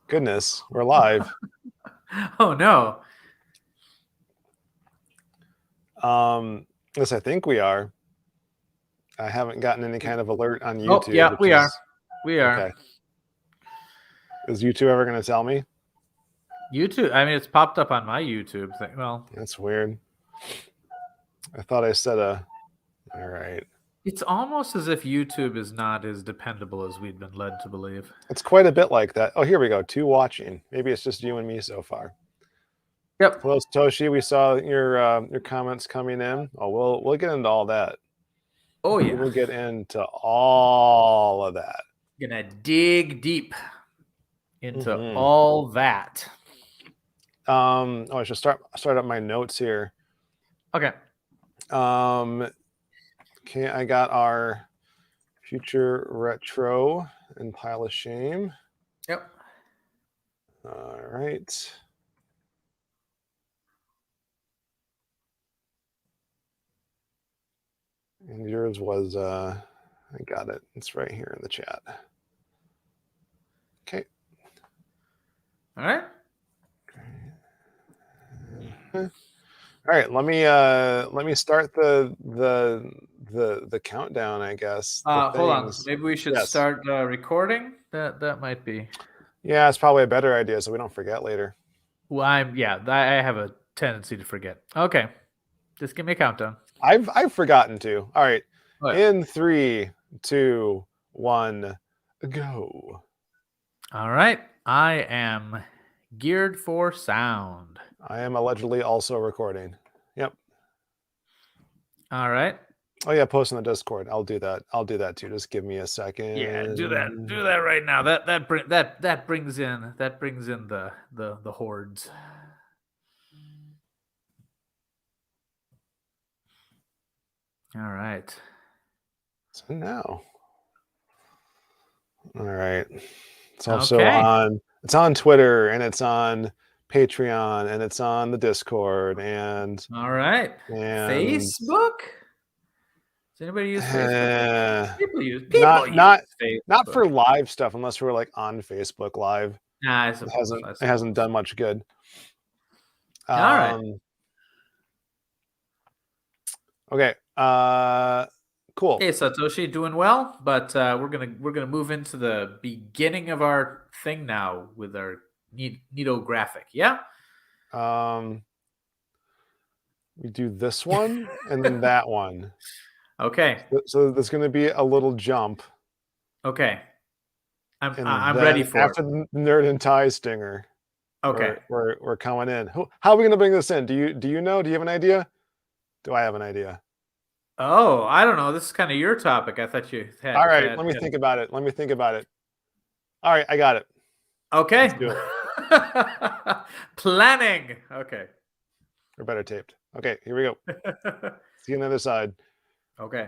Goodness, we're live. Oh no. Yes, I think we are. I haven't gotten any kind of alert on Oh YouTube. yeah, we are. We are. Okay. Is YouTube ever going to tell me? YouTube. I mean, it's popped up on my YouTube thing. Well, that's weird. I thought I said a. All right. It's almost as if YouTube is not as dependable as we'd been led to believe. It's quite a bit like that. Oh, here we go. 2 watching. Maybe it's just you and me so far. Yep. Hello, Toshi. We saw your comments coming in. Oh, we'll get into all that. Oh yeah. We'll get into all of that. Gonna dig deep into all that. Oh, I should start up my notes here. Okay. Okay, I got our future retro and pile of shame. Yep. All right. And yours was, I got it. It's right here in the chat. Okay. All right. All right. Let me start the countdown, I guess. Hold on. Maybe we should start recording. That might be. Yeah, it's probably a better idea so we don't forget later. Well, I have a tendency to forget. Okay. Just give me a countdown. I've forgotten to. All right. In 3, 2, 1, go. All right. I am geared for sound. I am allegedly also recording. Yep. All right. Oh yeah, post in the Discord. I'll do that. I'll do that too. Just give me a second. Yeah, do that. Do that right now. That brings in the hordes. All right. So now. All right. It's also on. It's on Twitter and it's on Patreon and it's on the Discord and. All right. And Facebook. Does anybody use Facebook? People use not Facebook. for live stuff unless we're like on Facebook Live. Nah, it hasn't done much good. All right. Okay. Cool. Hey Satoshi, doing well, but we're gonna move into the beginning of our thing now with our Neato graphic. Yeah. We do this one and then that one. Okay. So there's going to be a little jump. Okay. I'm ready for after the Nerd and Tie stinger. Okay. We're coming in. How are we going to bring this in? Do you know? Do you have an idea? Do I have an idea? Oh, I don't know. This is kind of your topic. I thought you had. All right. Let me think about it. All right. I got it. Okay. Let's do it. Planning. Okay. We're better taped. Okay. Here we go. See you on the other side. Okay.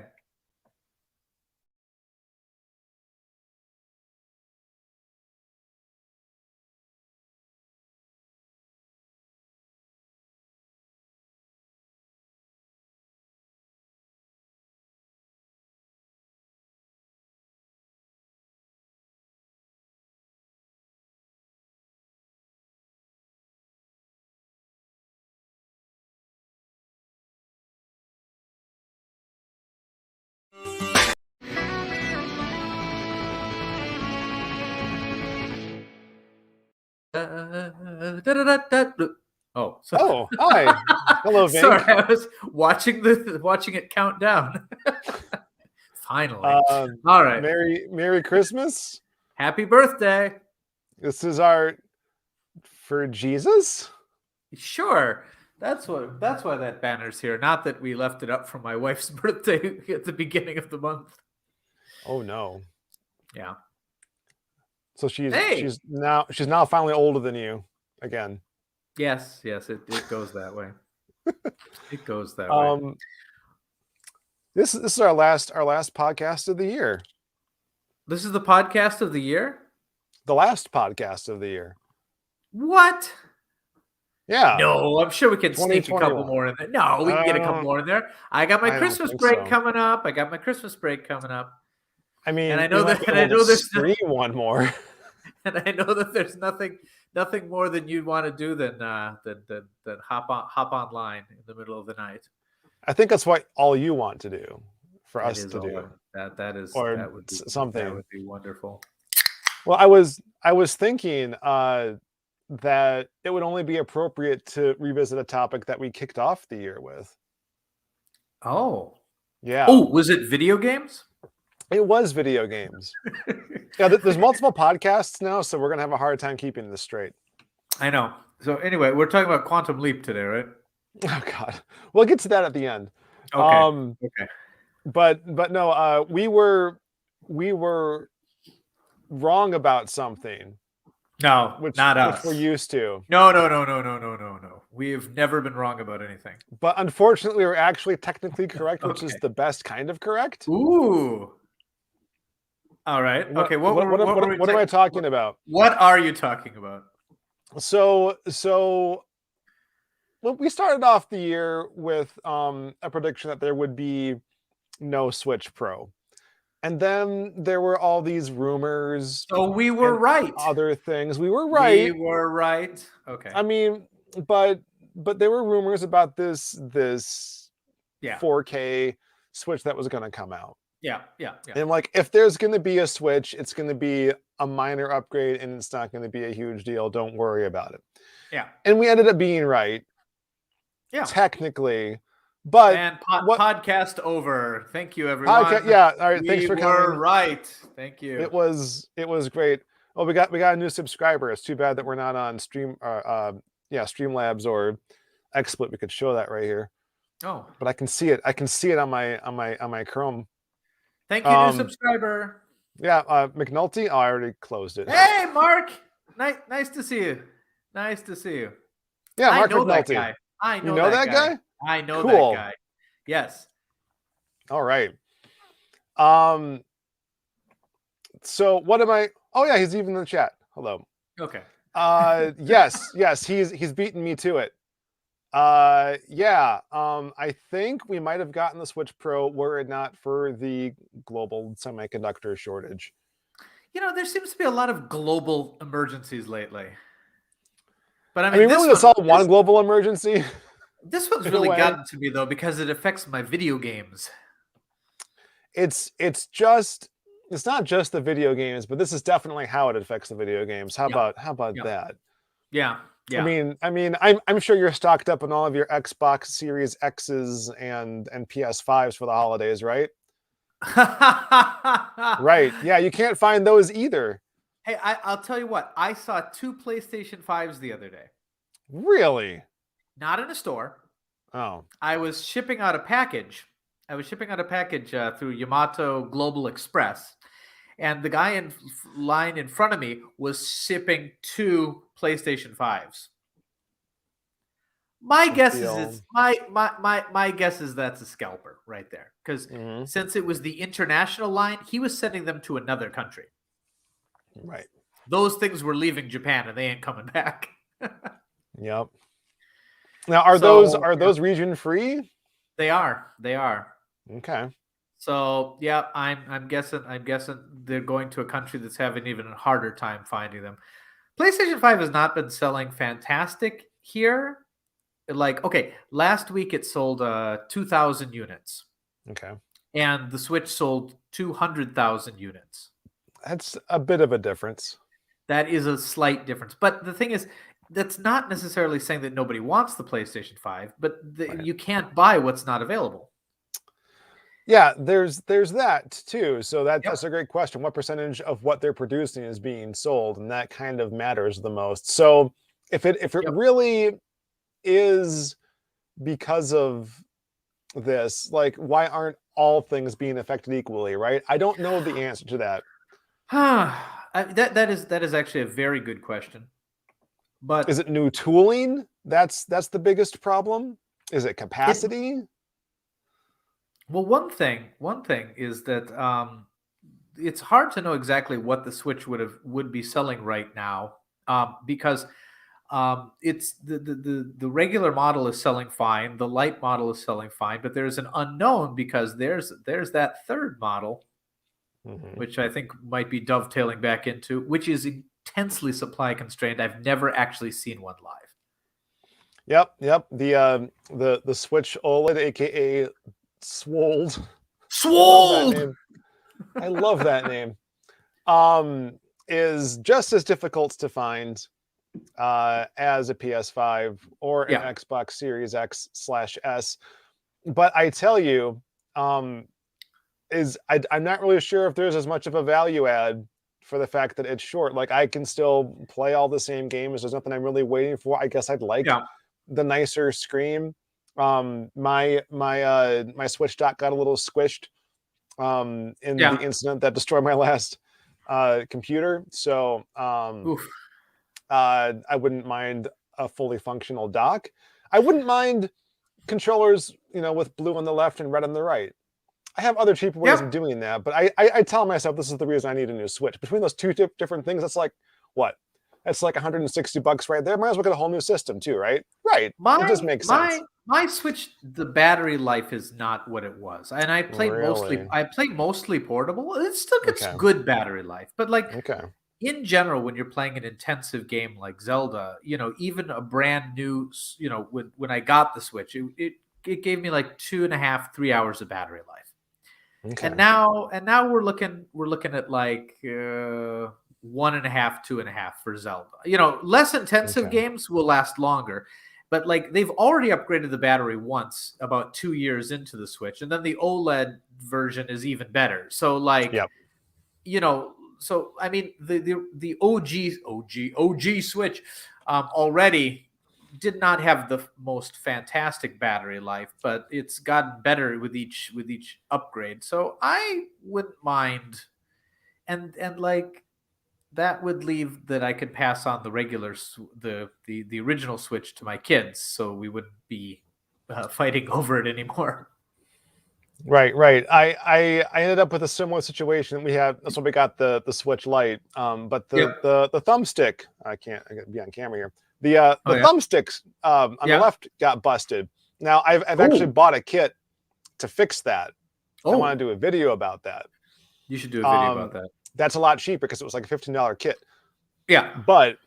Oh, hi. Hello, Vinnk. Sorry, I was watching it count down. Finally. All right. Merry Christmas. Happy birthday. This is our for Jesus? Sure. That's why that banner's here. Not that we left it up for my wife's birthday at the beginning of the month. Oh no. Yeah. So she's now finally older than you again. Yes, it goes that way. It goes that way. This is our last podcast of the year. This is the podcast of the year? The last podcast of the year. What? Yeah. No, I'm sure we can sneak a couple more in there. No, we can get a couple more in there. I got my Christmas break coming up. I mean, and I know there's stream one more. and I know that there's nothing more than you'd want to do than hop online in the middle of the night. I think that's what all you want to do for That us is to all. do, That would be something. That would be wonderful. Well, I was thinking that it would only be appropriate to revisit a topic that we kicked off the year with. Oh. Yeah. Oh, was it video games? It was video games. Yeah, there's multiple podcasts now, so we're gonna have a hard time keeping this straight. I know. So anyway, we're talking about Quantum Leap today, right? Oh God, we'll get to that at the end. Okay. Okay. But no, we were wrong about something. No, not us. Which we're used to. No. We've never been wrong about anything. But unfortunately, we're actually technically correct, which is the best kind of correct. Ooh. All right. Okay. What am I talking about? What are you talking about? So well, we started off the year with a prediction that there would be no Switch Pro. And then there were all these rumors. So we were right. Other things. We were right. We were right. Okay. I mean, but there were rumors about this 4K Switch that was going to come out. Yeah. And like, if there's going to be a Switch, it's going to be a minor upgrade and it's not going to be a huge deal. Don't worry about it. Yeah. And we ended up being right. Yeah. Technically. But and podcast over. Thank you, everyone. Yeah. All right. Thanks for coming. We were right. Thank you. It was great. Oh, we got a new subscriber. It's too bad that we're not on Streamlabs or XSplit. We could show that right here. Oh. But I can see it. I can see it on my Chrome. Thank you, new subscriber. Yeah, McNulty. Oh, I already closed it. Hey, Mark. Nice to see you. Nice to see you. Yeah, Mark McNulty. That guy. I know, you know that guy. I know cool. that guy. Yes. All right. So what am I? Oh yeah, he's even in the chat. Hello. Okay. Yes, he's beaten me to it. I think we might have gotten the Switch Pro were it not for the global semiconductor shortage. You know, there seems to be a lot of global emergencies lately. But I mean really, it's all one global emergency. This one's really gotten to me though because it affects my video games. It's not just the video games, but this is definitely how it affects the video games. How about that? Yeah. I mean, I'm sure you're stocked up on all of your Xbox Series X's and PS5s for the holidays, right? Right. Yeah, you can't find those either. Hey, I'll tell you what. I saw 2 PlayStation 5s the other day. Really? Not in a store. Oh. I was shipping out a package. Through Yamato Global Express. And the guy in line in front of me was shipping 2 PlayStation 5s. My guess is that's a scalper right there. Because since it was the international line, he was sending them to another country. Right. Those things were leaving Japan and they ain't coming back. Yep. Now are those region free? They are. Okay. So yeah, I'm guessing they're going to a country that's having even a harder time finding them. PlayStation 5 has not been selling fantastic here. Like, okay, last week it sold 2,000 units. Okay. And the Switch sold 200,000 units. That's a bit of a difference. That is a slight difference. But the thing is, that's not necessarily saying that nobody wants the PlayStation 5, but you can't buy what's not available. Yeah, there's that too. So that's a great question. What percentage of what they're producing is being sold? And that kind of matters the most. So if it really is because of this, like, why aren't all things being affected equally, right? I don't know the answer to that. That is actually a very good question. But is it new tooling? That's the biggest problem. Is it capacity? Well, one thing is that it's hard to know exactly what the Switch would be selling right now because it's the regular model is selling fine, the light model is selling fine, but there's an unknown because there's that third model, which I think might be dovetailing back into, which is intensely supply constrained. I've never actually seen one live. Yep. The Switch OLED, aka Swold. Swold. I love that name. Is just as difficult to find as a PS5 or an Xbox Series X/S. But I tell you, I'm not really sure if there's as much of a value add for the fact that it's short. Like, I can still play all the same games. There's nothing I'm really waiting for. I guess I'd like the nicer screen. My Switch dock got a little squished in the incident that destroyed my last computer. So I wouldn't mind a fully functional dock. I wouldn't mind controllers, with blue on the left and red on the right. I have other cheaper ways of doing that, but I tell myself this is the reason I need a new Switch. Between those two different things, that's like what? That's like $160 right there. Might as well get a whole new system too, right? Right. It just makes sense. My Switch, the battery life is not what it was, and I played mostly portable. It still gets good battery life, but in general, when you're playing an intensive game like Zelda, even a brand new, when I got the Switch, it gave me like 2.5, 3 hours of battery life. Okay. And now we're looking at like 1.5, 2.5 for Zelda. Less intensive games will last longer, but like they've already upgraded the battery once about 2 years into the Switch, and then the OLED version is even better. So so I mean the OG Switch already did not have the most fantastic battery life, but it's gotten better with each upgrade. So I wouldn't mind, and like that would leave that I could pass on the regular the original Switch to my kids, so we wouldn't be fighting over it anymore. Right. I ended up with a similar situation. That's when we got the Switch Lite. But the thumbstick, I can't be on camera here. The thumbsticks on the left got busted. Now I've actually bought a kit to fix that. I want to do a video about that. You should do a video about that. That's a lot cheaper because it was like a $15 kit. Yeah. But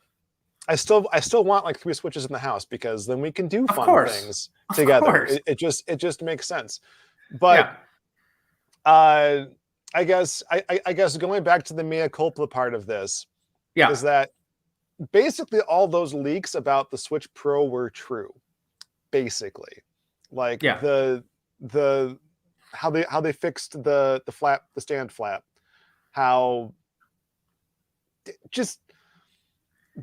I still want like 3 Switches in the house, because then we can do fun things together. It just makes sense. But I guess going back to the mea culpa part of this is that basically all those leaks about the Switch Pro were true. Basically, like the how they fixed the stand flap, how just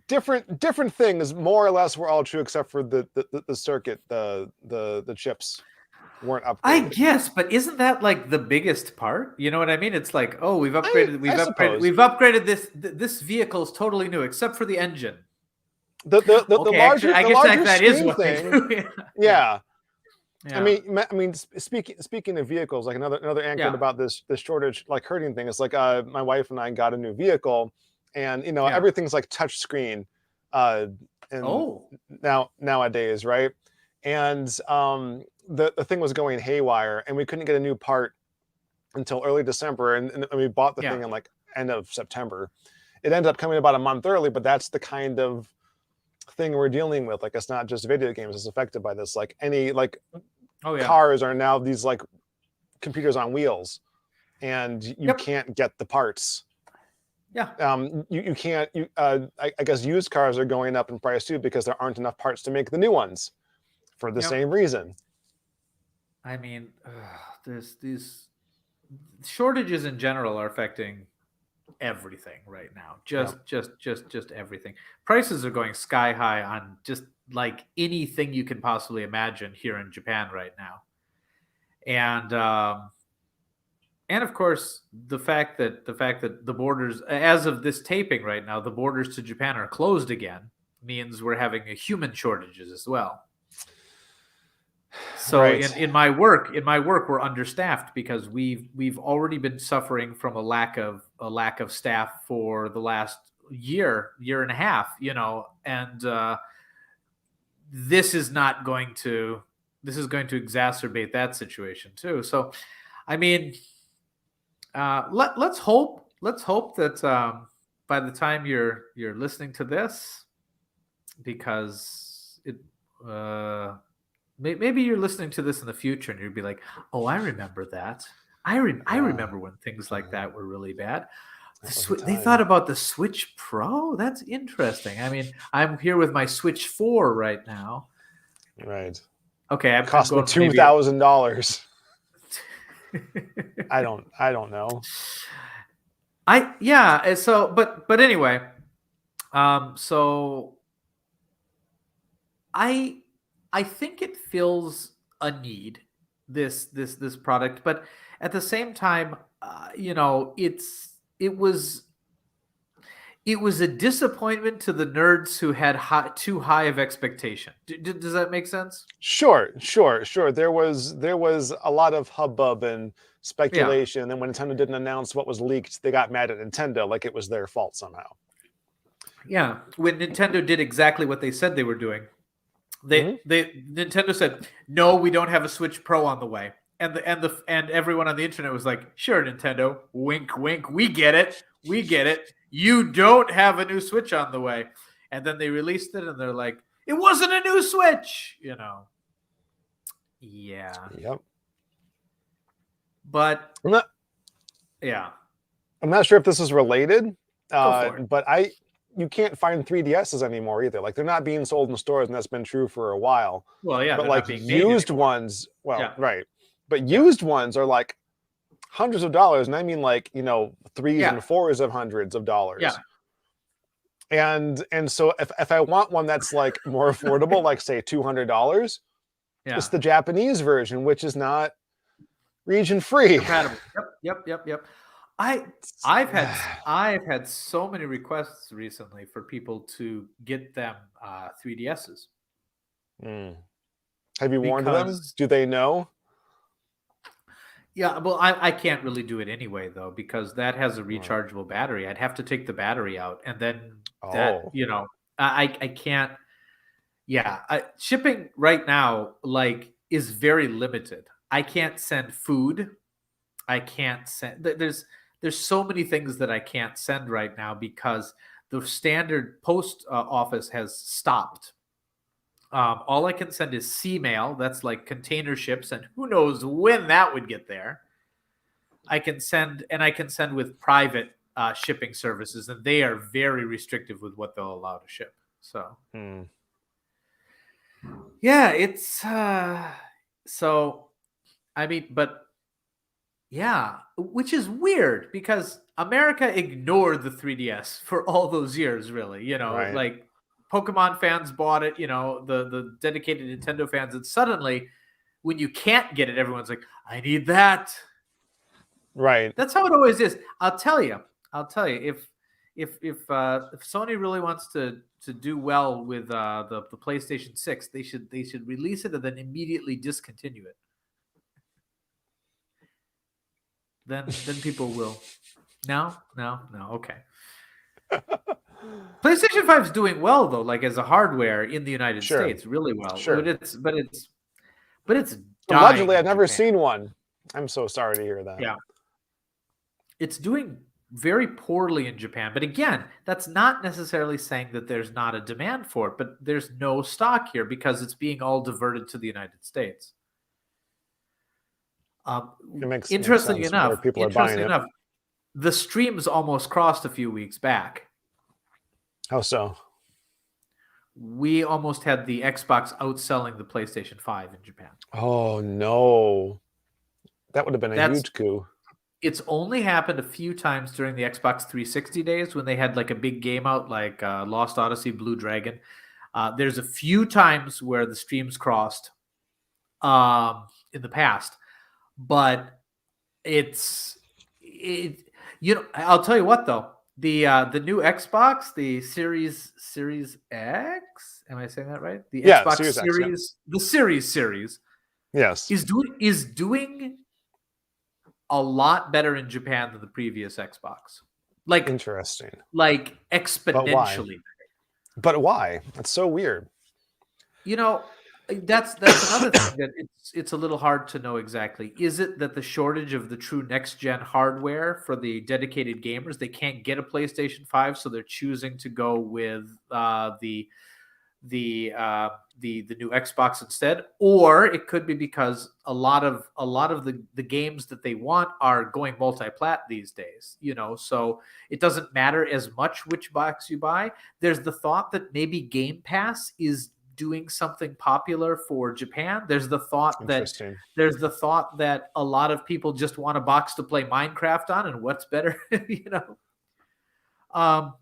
different things more or less were all true, except for the circuit, the chips weren't upgraded. I guess, but isn't that like the biggest part? You know what I mean? It's like, we've upgraded this vehicle is totally new except for the engine. The larger that is what thing. Yeah. I mean, speaking of vehicles, like another anecdote about this shortage, like hurting thing, is like my wife and I got a new vehicle, and everything's like touch screen nowadays, right? And the thing was going haywire, and we couldn't get a new part until early December, and we bought the thing in like end of September. It ended up coming about a month early, but that's the kind of thing we're dealing with. Like, it's not just video games that's affected by this. Like cars are now these like computers on wheels, and you can't get the parts. You can't. I guess used cars are going up in price too, because there aren't enough parts to make the new ones for the same reason. I mean, these shortages in general are affecting everything right now. Just everything. Prices are going sky high on just like anything you can possibly imagine here in Japan right now. And of course, the fact that the borders, as of this taping right now, the borders to Japan are closed again, means we're having a human shortages as well. So in my work, we're understaffed because we've already been suffering from a lack of staff for the last year and a half, and this is going to exacerbate that situation too. So, I mean, let's hope that by the time you're listening to this, because it maybe you're listening to this in the future and you'd be like, oh, I remember that. I remember when things like that were really bad. They thought about the Switch Pro. That's interesting. I mean, I'm here with my Switch 4 right now. Right. Okay, it cost me $2,000. I don't know. So but anyway, so I think it fills a need, this product, but at the same time, it was a disappointment to the nerds who had too high of expectation. Does that make sense? Sure. There was a lot of hubbub and speculation, and then when Nintendo didn't announce what was leaked, they got mad at Nintendo like it was their fault somehow. Yeah, when Nintendo did exactly what they said they were doing, Nintendo said, "No, we don't have a Switch Pro on the way," and everyone on the internet was like, "Sure, Nintendo, wink, wink, we get it. You don't have a new Switch on the way." And then they released it, and they're like, "It wasn't a new Switch," Yeah. Yep. But I'm not sure if this is related, but you can't find 3DSs anymore either. Like, they're not being sold in stores, and that's been true for a while. Well, yeah, but like used ones, right. But used ones are like hundreds of dollars, and I mean like, threes and fours of hundreds of dollars. Yeah. And so if I want one that's like more affordable, like say $200, it's the Japanese version, which is not region free. Compatible. Yep. I've had so many requests recently for people to get them 3DSs. Have you warned them? Do they know? Yeah, well, I can't really do it anyway, though, because that has a rechargeable battery. I'd have to take the battery out, and then I can't. Yeah, shipping right now is very limited. I can't send food. I can't send. There's so many things that I can't send right now because the standard post office has stopped. All I can send is C-mail. That's like container ships, and who knows when that would get there. I can send with private shipping services, and they are very restrictive with what they'll allow to ship. So, yeah, it's so. I mean, but yeah, which is weird because America ignored the 3DS for all those years, really. Right. Like Pokemon fans bought it, the dedicated Nintendo fans, and suddenly when you can't get it, everyone's like, I need that. Right. That's how it always is. I'll tell you, if Sony really wants to do well with the PlayStation 6, they should release it and then immediately discontinue it. Then people will. No, okay. PlayStation 5 is doing well though, like as a hardware in the United States, really well. Sure. But it's allegedly I've never seen one. I'm so sorry to hear that. Yeah. It's doing very poorly in Japan, but again, that's not necessarily saying that there's not a demand for it, but there's no stock here because it's being all diverted to the United States. Interestingly enough, the streams almost crossed a few weeks back. How so? We almost had the Xbox outselling the PlayStation 5 in Japan. Oh no, that would have been a huge coup. It's only happened a few times during the Xbox 360 days when they had like a big game out, like Lost Odyssey, Blue Dragon. There's a few times where the streams crossed in the past. But I'll tell you what though, the new Xbox, the Series X, am I saying that right? The Xbox Series, the Series, yes, is doing a lot better in Japan than the previous Xbox. Like interesting, like exponentially. But why? That's so weird. That's another thing that it's a little hard to know exactly. Is it that the shortage of the true next gen hardware for the dedicated gamers, they can't get a PlayStation 5, so they're choosing to go with the new Xbox instead? Or it could be because a lot of the games that they want are going multi-plat these days, so it doesn't matter as much which box you buy. There's the thought that maybe Game Pass is doing something popular for Japan. There's the thought that a lot of people just want a box to play Minecraft on, and what's better, um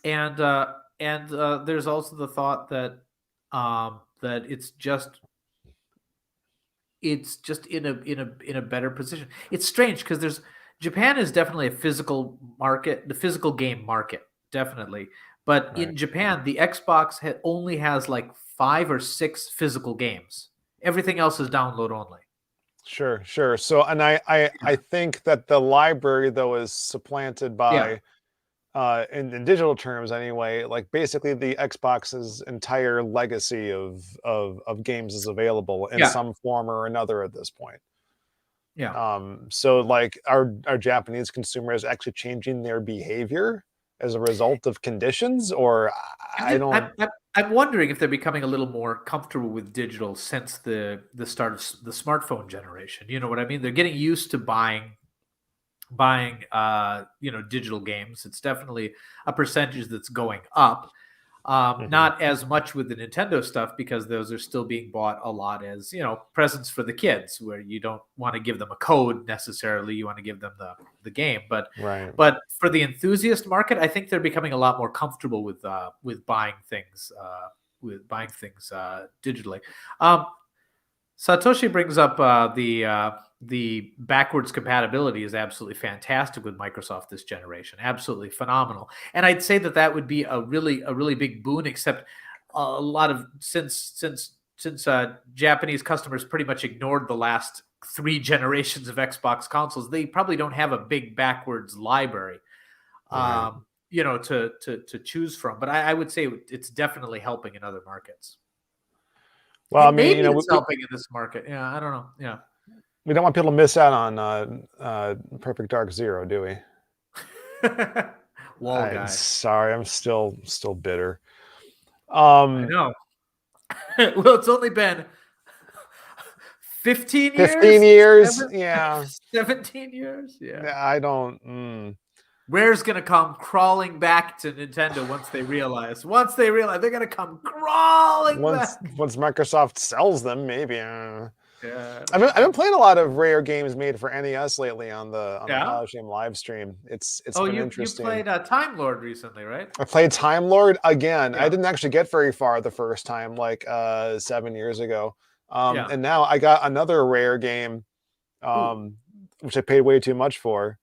and there's also the thought that that it's just in a better position. It's strange because Japan is definitely a physical market, the physical game market, definitely. But in Japan, the Xbox only has like 5 or 6 physical games. Everything else is download only. Sure. So, and I think that the library though is supplanted by, in digital terms anyway, like basically the Xbox's entire legacy of games is available in some form or another at this point. So like are Japanese consumers actually changing their behavior as a result of conditions, or I'm wondering if they're becoming a little more comfortable with digital since the start of the smartphone generation. You know what I mean? They're getting used to buying digital games. It's definitely a percentage that's going up. Not as much with the Nintendo stuff, because those are still being bought a lot as, presents for the kids, where you don't want to give them a code necessarily. You want to give them the game. But for the enthusiast market, I think they're becoming a lot more comfortable with buying things digitally. Satoshi brings up the backwards compatibility is absolutely fantastic with Microsoft this generation. Absolutely phenomenal. And I'd say that would be a really big boon, except a lot of since Japanese customers pretty much ignored the last 3 generations of Xbox consoles, they probably don't have a big backwards library to choose from. But I would say it's definitely helping in other markets. Well, and maybe it's helping in this market. Yeah, I don't know. Yeah. We don't want people to miss out on Perfect Dark Zero, do we? Wall guy. Sorry, I'm still bitter. I know. Well, it's only been 15 years. 15 years, yeah. 17 years, yeah. I don't. Rare's gonna come crawling back to Nintendo once they realize. They're gonna come crawling back. Once Microsoft sells them, maybe. Yeah. I've been playing a lot of Rare games made for NES lately on the College Game live stream. It's been interesting. You played Time Lord recently, right? I played Time Lord again. I didn't actually get very far the first time, like 7 years ago. And now I got another Rare game, which I paid way too much for.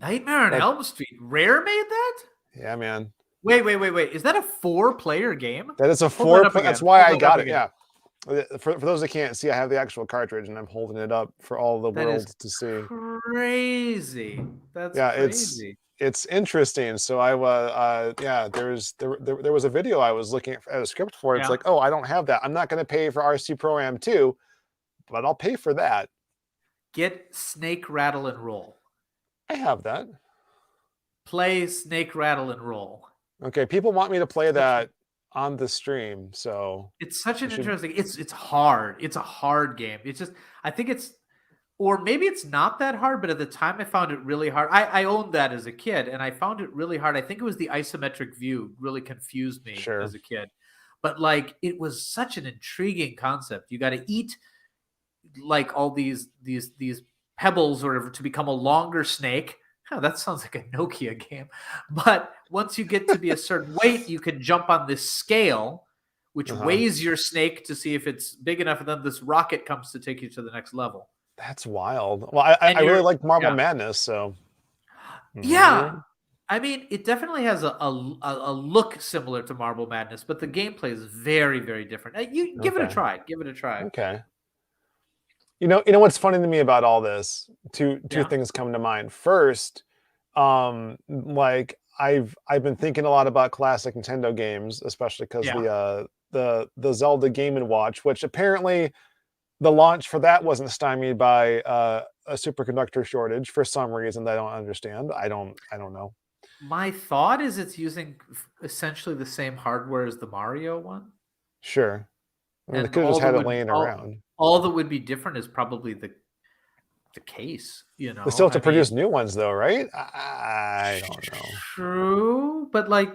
Nightmare on Elm Street. Rare made that? Yeah, man. Wait. Is that a 4-player game? That is a 4-player. That's why I got it. Yeah. For those that can't see, I have the actual cartridge, and I'm holding it up for all the world to see. Crazy. That's crazy. It's interesting. So there was a video I was looking at a script for. It's like, oh, I don't have that. I'm not going to pay for RC Pro Am 2, but I'll pay for that. Get Snake Rattle and Roll. I have that. Play Snake Rattle and Roll. Okay, people want me to play that on the stream, so it's such an interesting. It's hard. It's a hard game. It's just, I think it's, or maybe it's not that hard, but at the time I found it really hard. I owned that as a kid, and I found it really hard. I think it was the isometric view really confused me as a kid. But like, it was such an intriguing concept. You got to eat like all these pebbles or whatever to become a longer snake. Oh, that sounds like a Nokia game. But once you get to be a certain weight, you can jump on this scale, which weighs your snake to see if it's big enough, and then this rocket comes to take you to the next level. That's wild. Well, I really like Marble Madness, so. Yeah. I mean, it definitely has a look similar to Marble Madness, but the gameplay is very, very different. You give it a try. Give it a try. Okay. You know what's funny to me about all this? Two things come to mind. First, like I've been thinking a lot about classic Nintendo games, especially because the Zelda Game and Watch, which apparently the launch for that wasn't stymied by a superconductor shortage for some reason that I don't understand. I don't know. My thought is it's using essentially the same hardware as the Mario one, Sure. I mean, they and could have just had it laying around. all that would be different is probably the case. They still have to I mean, produce new ones, though, right? I don't know. true, but like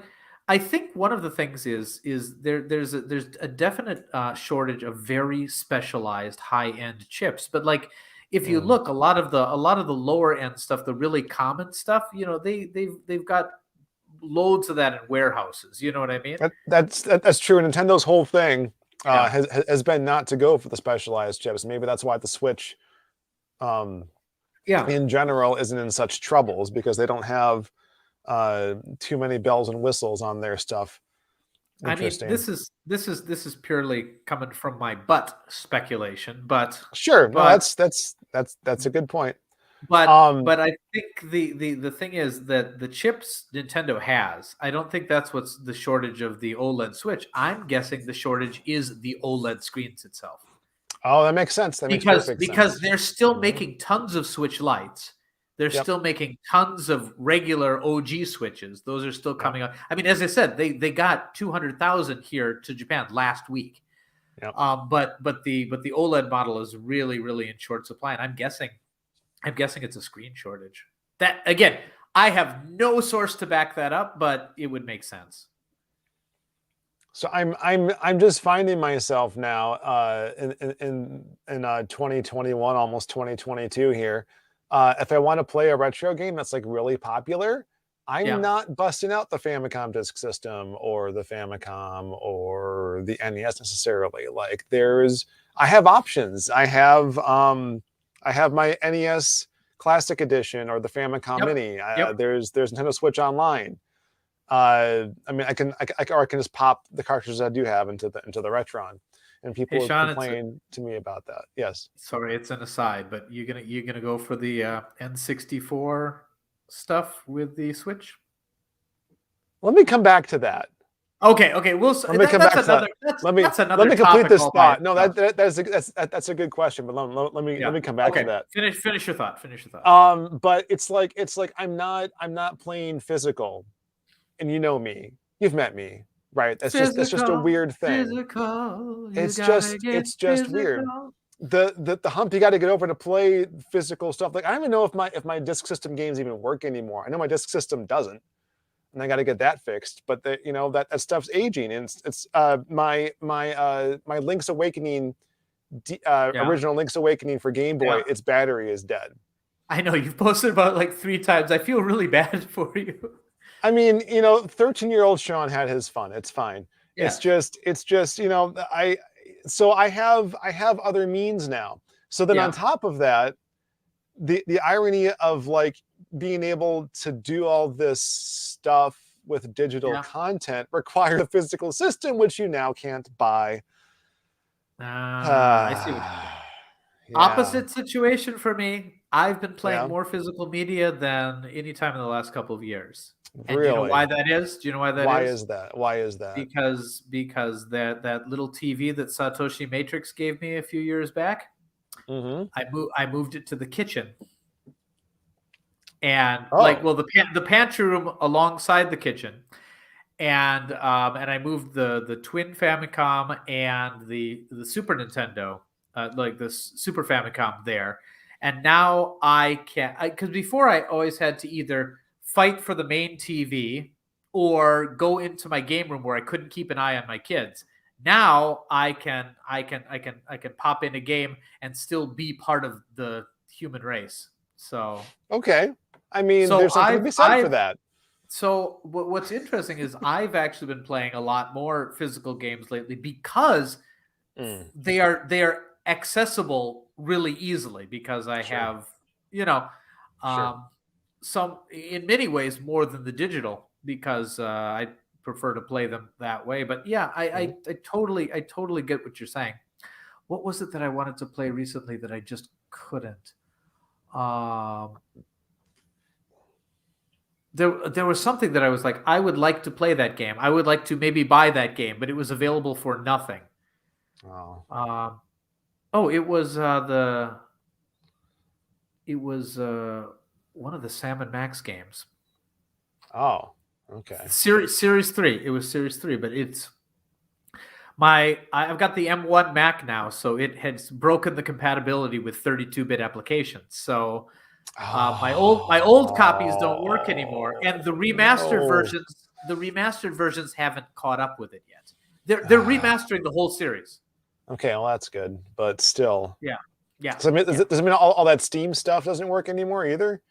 I think one of the things is there's a definite shortage of very specialized high end chips. But like if you look, a lot of the lower end stuff, the really common stuff, they've got loads of that in warehouses. You know what I mean? That's true. Nintendo's whole thing Yeah. has been not to go for the specialized chips. Maybe that's why the Switch, Yeah. in general, isn't in such troubles, because they don't have too many bells and whistles on their stuff. I mean, this is purely coming from my butt speculation, but sure, no, but that's a good point. but I think the thing is that the chips Nintendo has, I don't think that's what's the shortage of the OLED Switch. I'm guessing the shortage is the OLED screens itself. Oh, that makes sense. That makes perfect sense. Because they're still making tons of Switch Lights. They're still making tons of regular OG Switches. Those are still coming out. I mean, as I said, they got 200,000 here to Japan last week. Yep. But the OLED model is really, really in short supply, and I'm guessing it's a screen shortage. That, again, I have no source to back that up, but it would make sense. So I'm just finding myself now in 2021, almost 2022 here. If I want to play a retro game that's like really popular, I'm not busting out the Famicom Disk System or the Famicom or the NES necessarily. Like I have options. I have my NES Classic Edition or the Famicom Mini. There's Nintendo Switch Online. I mean, I can just pop the cartridges I do have into the Retron, and people Hey, Sean, complain to me about that. Yes. Sorry, it's an aside, but you're gonna go for the N64 stuff with the Switch? Let me come back to that. Okay. Let me come back to that. Let me complete this thought. No, that's a good question, but let me come back to that. Finish your thought. But it's like I'm not playing physical, and you know me, you've met me, right? That's just a weird thing. It's just weird. The hump you got to get over to play physical stuff. Like I don't even know if my disk system games even work anymore. I know my disk system doesn't, and I got to get that fixed. But that stuff's aging, and it's my Link's Awakening, original Link's Awakening for Game Boy. Its battery is dead. I know you've posted about it like 3 times. I feel really bad for you. I mean, 13-year-old Sean had his fun. It's fine. Yeah. It's just, I have other means now. So then on top of that, the irony of like being able to do all this stuff with digital content requires a physical system, which you now can't buy. I see what you're saying. Opposite situation for me. I've been playing more physical media than any time in the last couple of years. And do you know why that is? Why is that? Because that little TV that Satoshi Matrix gave me a few years back, I moved it to the kitchen. And the pantry room alongside the kitchen. And I moved the twin Famicom and the Super Nintendo, like the Super Famicom there. And now I can, because before I always had to either fight for the main TV or go into my game room where I couldn't keep an eye on my kids. Now I can pop in a game and still be part of the human race. So okay, I mean, there's something to be said for that. So what's interesting is I've actually been playing a lot more physical games lately because they are accessible really easily, because I have some, in many ways, more than the digital, because I prefer to play them that way. But yeah, I totally get what you're saying. What was it that I wanted to play recently that I just couldn't? there was something that I was like, I would like to play that game. I would like to maybe buy that game, but it was available for nothing. Oh. It was one of the Sam and Max games. Oh, okay. Series 3. It was Series 3, but I've got the M1 Mac now, so it has broken the compatibility with 32-bit applications. So my old copies don't work anymore, and the remastered versions haven't caught up with it yet. They're remastering the whole series. Okay, well that's good, but still. Yeah. So does it mean all that Steam stuff doesn't work anymore either?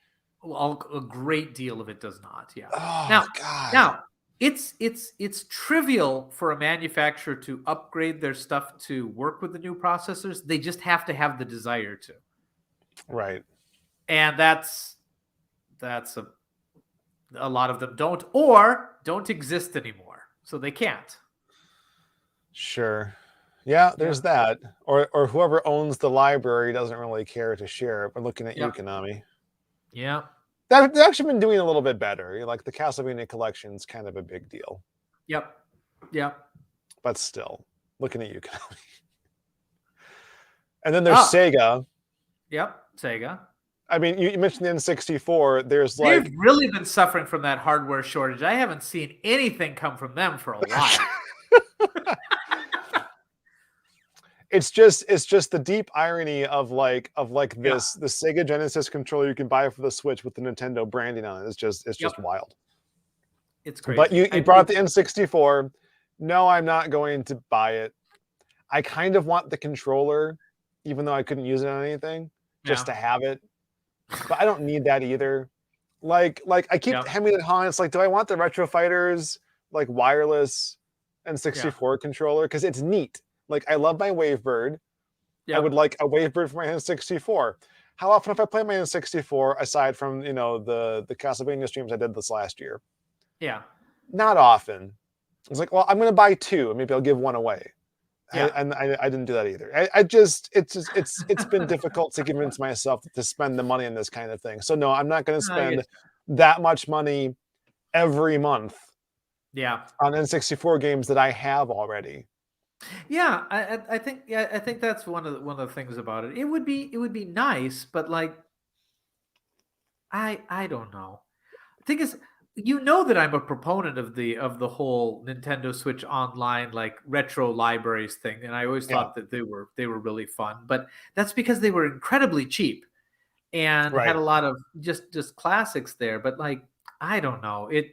Well, a great deal of it does not. Yeah. Oh, Now it's trivial for a manufacturer to upgrade their stuff to work with the new processors. They just have to have the desire to. Right. And that's a lot of them don't, or don't exist anymore, so they can't. Sure. Yeah, there's that. Or whoever owns the library doesn't really care to share it. We're looking at you, Konami. Yeah. They've actually been doing a little bit better. Like the Castlevania collection is kind of a big deal. Yep. But still, looking at you, Konami. And then there's Sega. Yep, Sega. I mean, you mentioned the N64. They've really been suffering from that hardware shortage. I haven't seen anything come from them for a while. It's just the deep irony of the Sega Genesis controller you can buy for the Switch with the Nintendo branding on it. It's just wild. It's crazy. But you brought the N64. No, I'm not going to buy it. I kind of want the controller, even though I couldn't use it on anything, just to have it. But I don't need that either. Like I keep hemming and hawing. It's like, do I want the Retro Fighters like wireless N64 controller? Because it's neat. Like, I love my Wavebird. I would like a Wavebird for my N64. How often have I played my N64 aside from, the Castlevania streams I did this last year? Yeah. Not often. It's like, well, I'm going to buy two and maybe I'll give one away. Yeah. And I didn't do that either. It's been difficult to convince myself to spend the money on this kind of thing. So no, I'm not going to spend that much money every month. Yeah. On N64 games that I have already. Yeah, I think that's one of the things about it. It would be nice, but like I don't know. The thing is, that I'm a proponent of the whole Nintendo Switch Online like retro libraries thing, and I always thought that they were really fun. But that's because they were incredibly cheap and had a lot of just classics there. But like I don't know, it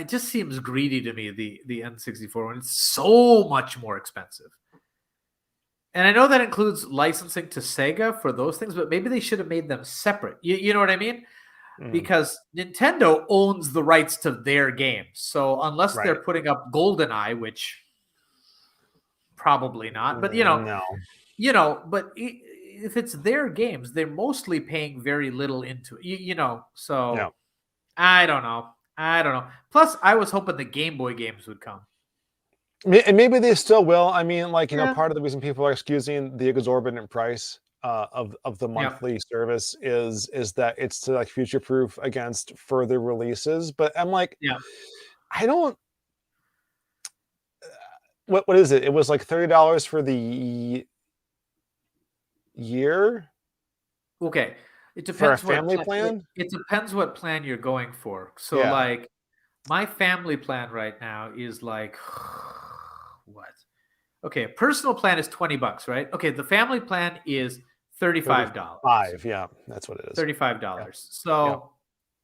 just seems greedy to me, the N64 when it's so much more expensive. And I know that includes licensing to Sega for those things, but maybe they should have made them separate. You know what I mean? Because Nintendo owns the rights to their games. So unless they're putting up GoldenEye, which probably not, but but if it's their games, they're mostly paying very little into it, so I don't know. Plus, I was hoping the Game Boy games would come. And maybe they still will. I mean, part of the reason people are excusing the exorbitant price of the monthly service is that it's to like future-proof against further releases. But I'm like, I don't. What is it? It was like $30 for the year. Okay. It depends for a family plan. It depends what plan you're going for. So like my family plan right now is like what? Okay, a personal plan is $20, right? Okay, the family plan is $35. $5, that's what it is. $35. Yeah. So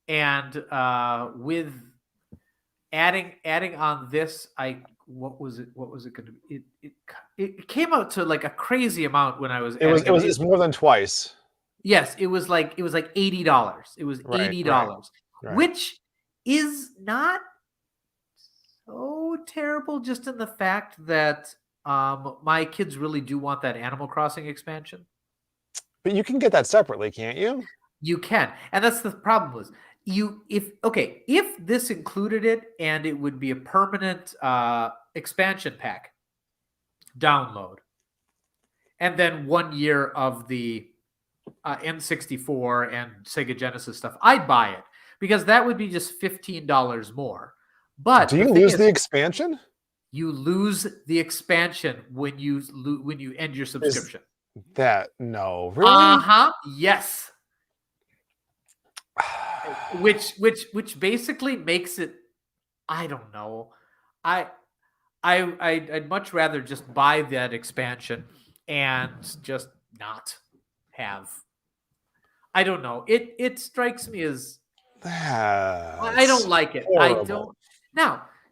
and with adding on this, what was it going to be? It came out to like a crazy amount when I was. It's more than twice. Yes, it was like $80. It was $80, which is not so terrible, just in the fact that my kids really do want that Animal Crossing expansion. But you can get that separately, can't you? You can, and that's the problem. Was if this included it and it would be a permanent expansion pack download, and then 1 year of the N64 and Sega Genesis stuff, I'd buy it. because that would be just $15 more. But do you lose the expansion? You lose the expansion when you end your subscription. No, really? Yes. which basically makes it, I don't know. I'd much rather just buy that expansion and just not have. I don't know. It strikes me as I don't like it. Horrible. I don't.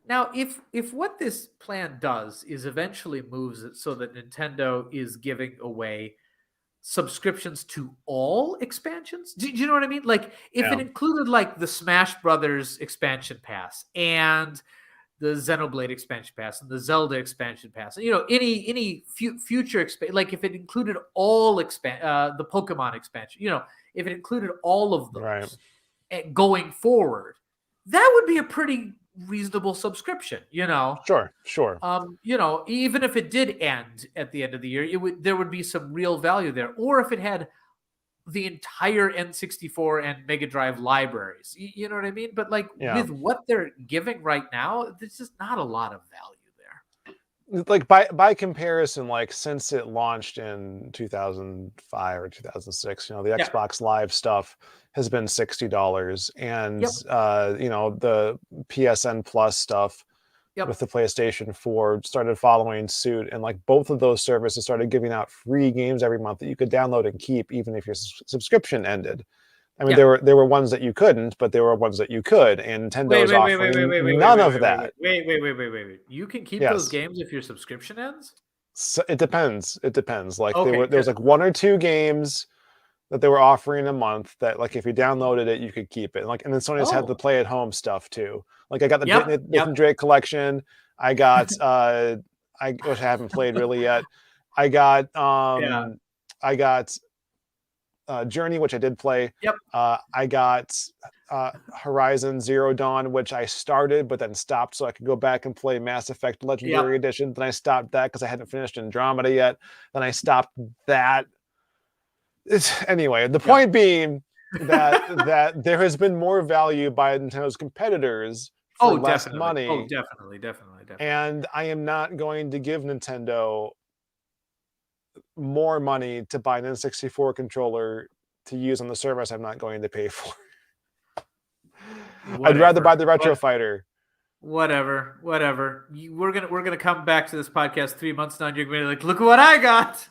Now, if what this plan does is eventually moves it so that Nintendo is giving away subscriptions to all expansions, do you know what I mean? Like if it included like the Smash Brothers expansion pass and the Xenoblade expansion pass and the Zelda expansion pass, any future like if it included all the Pokemon expansion, if it included all of those going forward, that would be a pretty reasonable subscription, Sure. Even if it did end at the end of the year, there would be some real value there. Or if it had the entire N64 and Mega Drive libraries, you know what I mean? But with what they're giving right now, there's just not a lot of value there. Like by comparison, like since it launched in 2005 or 2006, the Xbox Live stuff has been $60, and the PSN Plus stuff with the PlayStation 4 started following suit, and like both of those services started giving out free games every month that you could download and keep even if your subscription ended. I mean, there were ones that you couldn't, but there were ones that you could, and Nintendo is offering none of that. Wait. You can keep those games if your subscription ends? So it depends. Like there was like one or two games that they were offering a month that like if you downloaded it, you could keep it. And then Sony's had the play at home stuff too. Like I got the Metroid Dread collection. I got which I haven't played really yet. I got Journey, which I did play. I got Horizon Zero Dawn, which I started but then stopped so I could go back and play Mass Effect Legendary Edition. Then I stopped that because I hadn't finished Andromeda yet. Then I stopped that. Anyway, the point being that there has been more value by Nintendo's competitors for less money. Oh, definitely. And I am not going to give Nintendo more money to buy an N64 controller to use on the service I'm not going to pay for. I'd rather buy the Retro Fighter. Whatever. We're gonna come back to this podcast 3 months now, and you're gonna be like, look at what I got.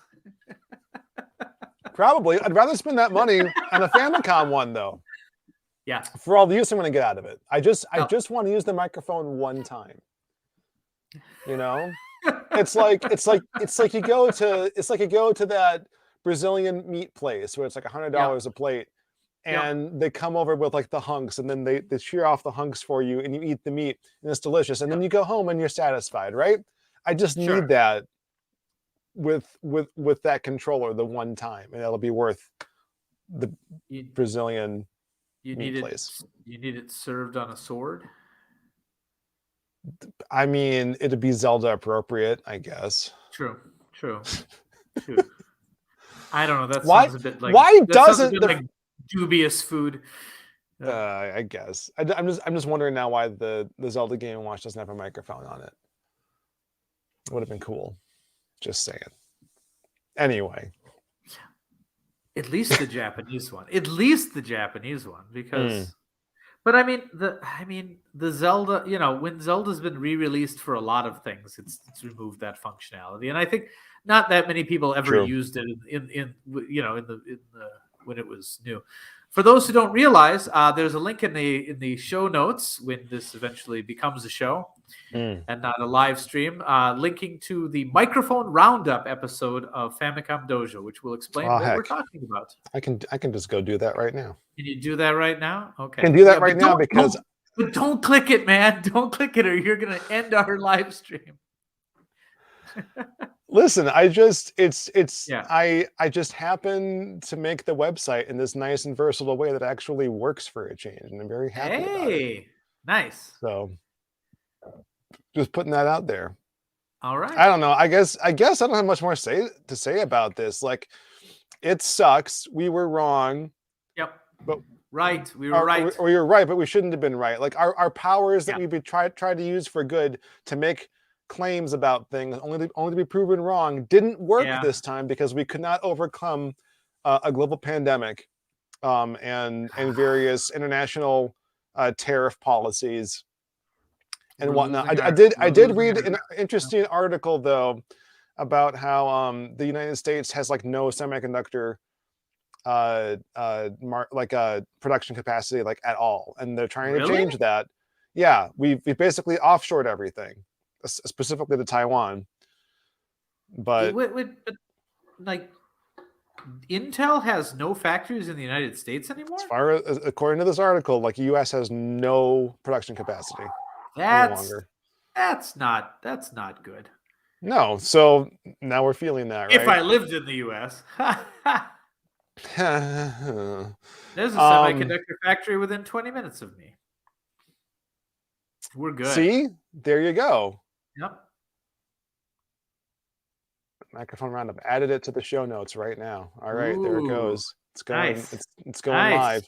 Probably. I'd rather spend that money on a Famicom one, though. Yeah. For all the use I'm going to get out of it. I just want to use the microphone one time. It's like you go to that Brazilian meat place where it's like $100 a plate, and they come over with like the hunks, and then they shear off the hunks for you, and you eat the meat, and it's delicious, and then you go home and you're satisfied, right? I just need that with that controller the one time, and it'll be worth the Brazilian meat place. You need it served on a sword? I mean, it'd be Zelda appropriate, I guess. True. I don't know. That sounds a bit like like dubious food. I guess. I'm just wondering now why the Zelda Game & Watch doesn't have a microphone on it. It would have been cool. Just saying. Anyway. At least the Japanese one. Because but I mean the Zelda, when Zelda's been re-released for a lot of things, it's removed that functionality. And I think not that many people ever used it in when it was new. For those who don't realize, there's a link in the show notes when this eventually becomes a show and not a live stream, linking to the microphone roundup episode of Famicom Dojo, which will explain what we're talking about. I can just go do that right now. Can you do that right now? Okay. I can do that right now because... But don't click it, man. Don't click it or you're going to end our live stream. Listen, I just happen to make the website in this nice and versatile way that actually works for a change, and I'm very happy about it. Nice. So just putting that out there. All right. I don't know. I guess I don't have much more to say about this. Like, it sucks. We were wrong. Yep. But Right. We were right. Or you're right, but we shouldn't have been right. Like our powers that we tried to use for good to make claims about things only to be proven wrong didn't work this time because we could not overcome a global pandemic and various international tariff policies and whatnot. I did read an interesting article though about how the United States has like no semiconductor production capacity like at all, and they're trying to change that. Yeah, we basically offshored everything, specifically to Taiwan. But like Intel has no factories in the United States anymore? As far as according to this article, like US has no production capacity any longer. That's not good. No, so now we're feeling that, right? If I lived in the US. There's a semiconductor factory within 20 minutes of me. We're good. See? There you go. Yep. Microphone roundup. Added it to the show notes right now. All right, there it goes. It's going. Nice. It's going live.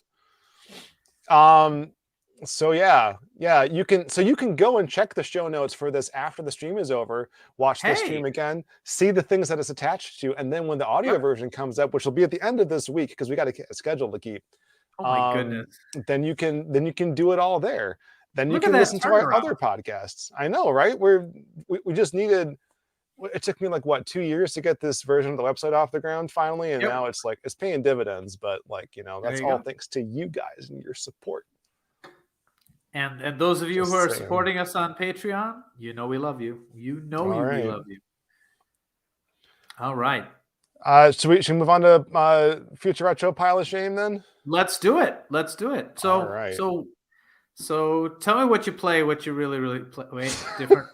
So yeah, you can go and check the show notes for this after the stream is over. Watch the stream again, see the things that it's attached to, and then when the audio version comes up, which will be at the end of this week because we got a schedule to keep. Oh my goodness! Then you can do it all there. Then you can listen to our other podcasts. I know, right? We just needed. It took me like 2 years to get this version of the website off the ground finally, and now it's paying dividends. But that's all thanks to you guys and your support. And those of you who are supporting us on Patreon, we love you. We love you. All right. Should we move on to Future Retro Pile of Shame then? Let's do it. So, all right. So tell me what you play, what you really play. Wait, different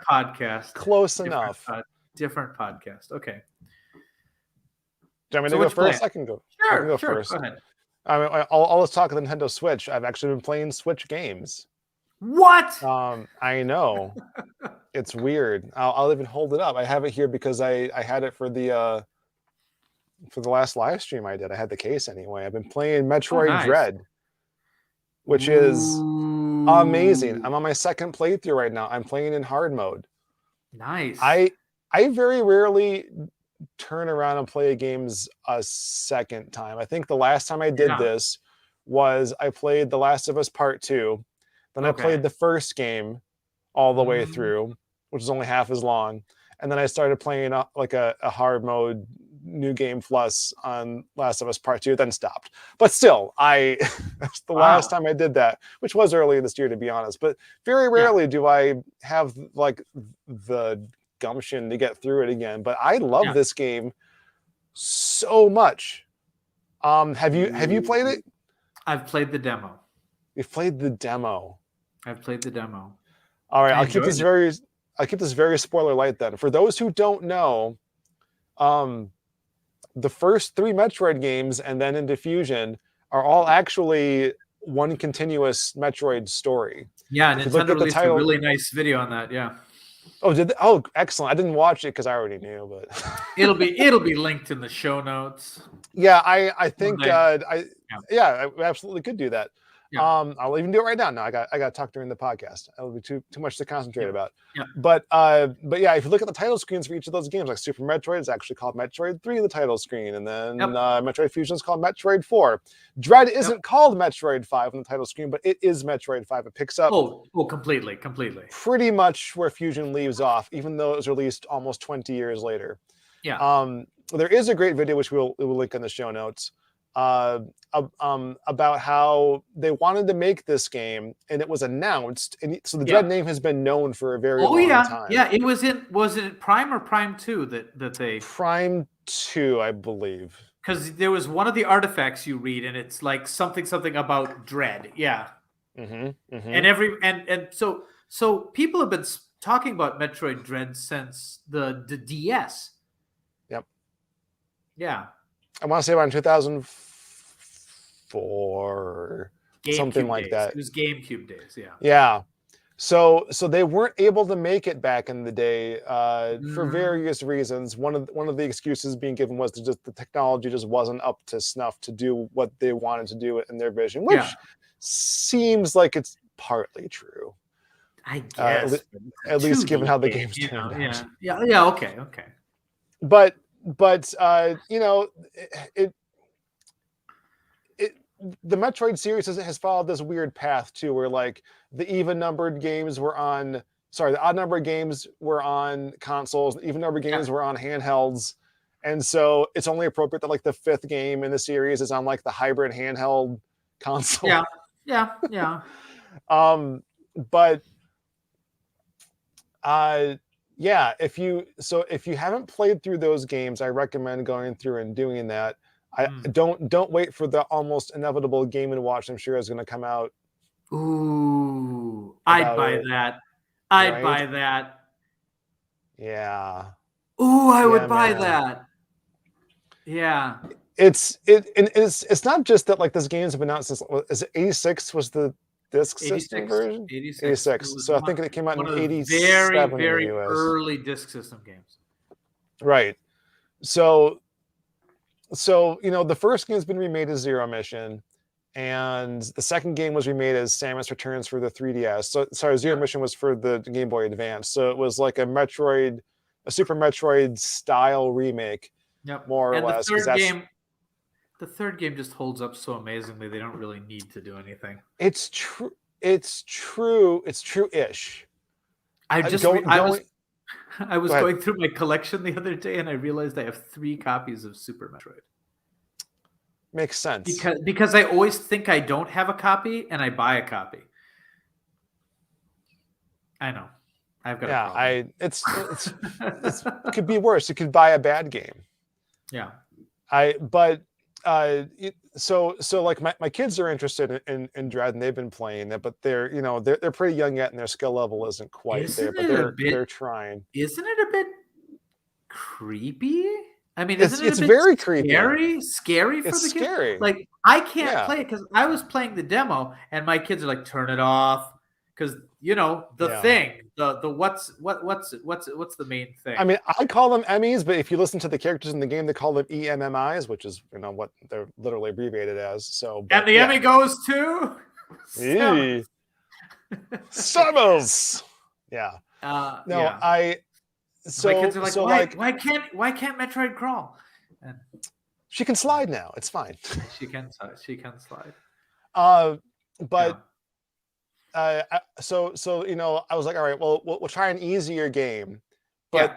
podcast. Close enough. Different podcast. Okay. Do you want me to go first? I can go. Sure. I can go first. Go ahead. I mean, all this talk of the Nintendo Switch, I've actually been playing Switch games. What? I know. It's weird. I'll even hold it up. I have it here because I had it for the last live stream I did. I had the case anyway. I've been playing Metroid Dread, which is amazing. I'm on my second playthrough right now. I'm playing in hard mode. Nice. I very rarely turn around and play games a second time. I think the last time I did this was I played The Last of Us Part 2. Then I played the first game all the way through, which is only half as long. And then I started playing a hard mode New Game Plus on Last of Us Part 2, then stopped. But still, that's the last time I did that, which was earlier this year, to be honest. But very rarely do I have the gumption to get through it again. But I love this game so much. Have you played it? I've played the demo. You've played the demo. I've played the demo. All right, I'll keep this very spoiler light then. For those who don't know, the first 3 Metroid games and then into Fusion are all actually one continuous Metroid story. Yeah, Nintendo released a really nice video on that. Yeah. Oh, did they? Oh, excellent! I didn't watch it because I already knew, but it'll be linked in the show notes. Yeah, I think I absolutely could do that. Yeah. I'll even do it right now. No, I got to talk during the podcast. It'll be too much to concentrate about. Yeah. But yeah, if you look at the title screens for each of those games, like Super Metroid is actually called Metroid 3 in the title screen, and then Metroid Fusion is called Metroid 4. Dread isn't called Metroid 5 on the title screen, but it is Metroid 5. It picks up completely. Pretty much where Fusion leaves off, even though it was released almost 20 years later. Yeah. There is a great video which we'll link in the show notes. About how they wanted to make this game and it was announced, and so the Dread name has been known for a very long time. Yeah, it was it Prime or Prime 2 that they Prime 2, I believe. Because there was one of the artifacts you read and it's like something about Dread. Yeah. And so people have been talking about Metroid Dread since the DS. Yep. Yeah. I want to say around 2004, something like that. It was GameCube days, Yeah. So they weren't able to make it back in the day for Mhm. various reasons. One of the excuses being given was just the technology just wasn't up to snuff to do what they wanted to do in their vision, Yeah, which seems like it's partly true. I Uh, guess but it's a at least given 2D how the game, games turned out. yeah. Okay, okay. But it it the Metroid series has followed this weird path too, where like the even numbered games were on, sorry, the odd numbered games were on consoles, the even numbered Yeah, games were on handhelds, and so it's only appropriate that like the fifth game in the series is on like the hybrid handheld console. yeah, yeah. um, but yeah, if you haven't played through those games, I recommend going through and doing that. I Mm. don't wait for the almost inevitable Game and Watch I'm sure is going to come out Ooh, I'd about buy it, that. I'd right? buy that. Yeah, Ooh, I yeah, would buy man. that. Yeah. It's not just that like this game's been out since, is it 86 was the disc system 86. version? 86. It 86. was So I think it came out one in of the very, 87 in the very US. early disk system games. Right. So the first game's been remade as Zero Mission, and the second game was remade as Samus Returns for the 3DS. So sorry, Zero Yep. Mission was for the Game Boy Advance. So it was like a Super Metroid style remake, Yep. more or And less, because the third game just holds up so amazingly. They don't really need to do anything. it's true. It's true. It's true-ish. I just Going I was going. I was Go ahead. going through my collection the other day and I realized I have 3 copies of Super Metroid. Makes sense. Because I always think I don't have a copy and I buy a copy. I know. I've got a Yeah, problem. it could be worse. You could buy a bad game. Yeah. So like my kids are interested in Dread and they've been playing it, but they're pretty young yet and their skill level isn't quite there, but they're trying. Isn't it a bit creepy? I mean, isn't it a It's bit very creepy. scary for It's the kids? scary. Like, I can't Yeah. play it because I was playing the demo and my kids are like, turn it off. Because the Yeah. thing, what's the main thing? I mean, I call them Emmys, but if you listen to the characters in the game, they call them EMMIs, which is what they're literally abbreviated as. So, but And the yeah. Emmy goes to Eee. Samus. Yeah. No, yeah. My kids are like, so why like can't Metroid crawl? And she can slide now. It's fine. she can slide. But so I was like, all right, well, we'll try an easier game. But Yeah.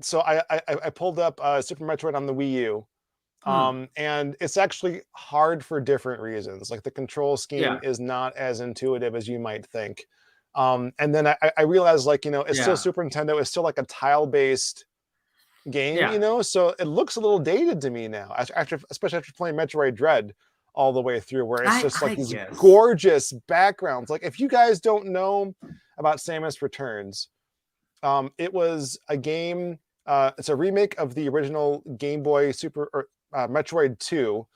so I pulled up Super Metroid on the Wii U. And it's actually hard for different reasons. Like the control scheme is not as intuitive as you might think. And then I realized like, it's still Super Nintendo. It's still like a tile-based game, so it looks a little dated to me now, especially after playing Metroid Dread all the way through, where it's just like these gorgeous backgrounds. Like if you guys don't know about Samus Returns, it was a game, it's a remake of the original Game Boy Metroid 2.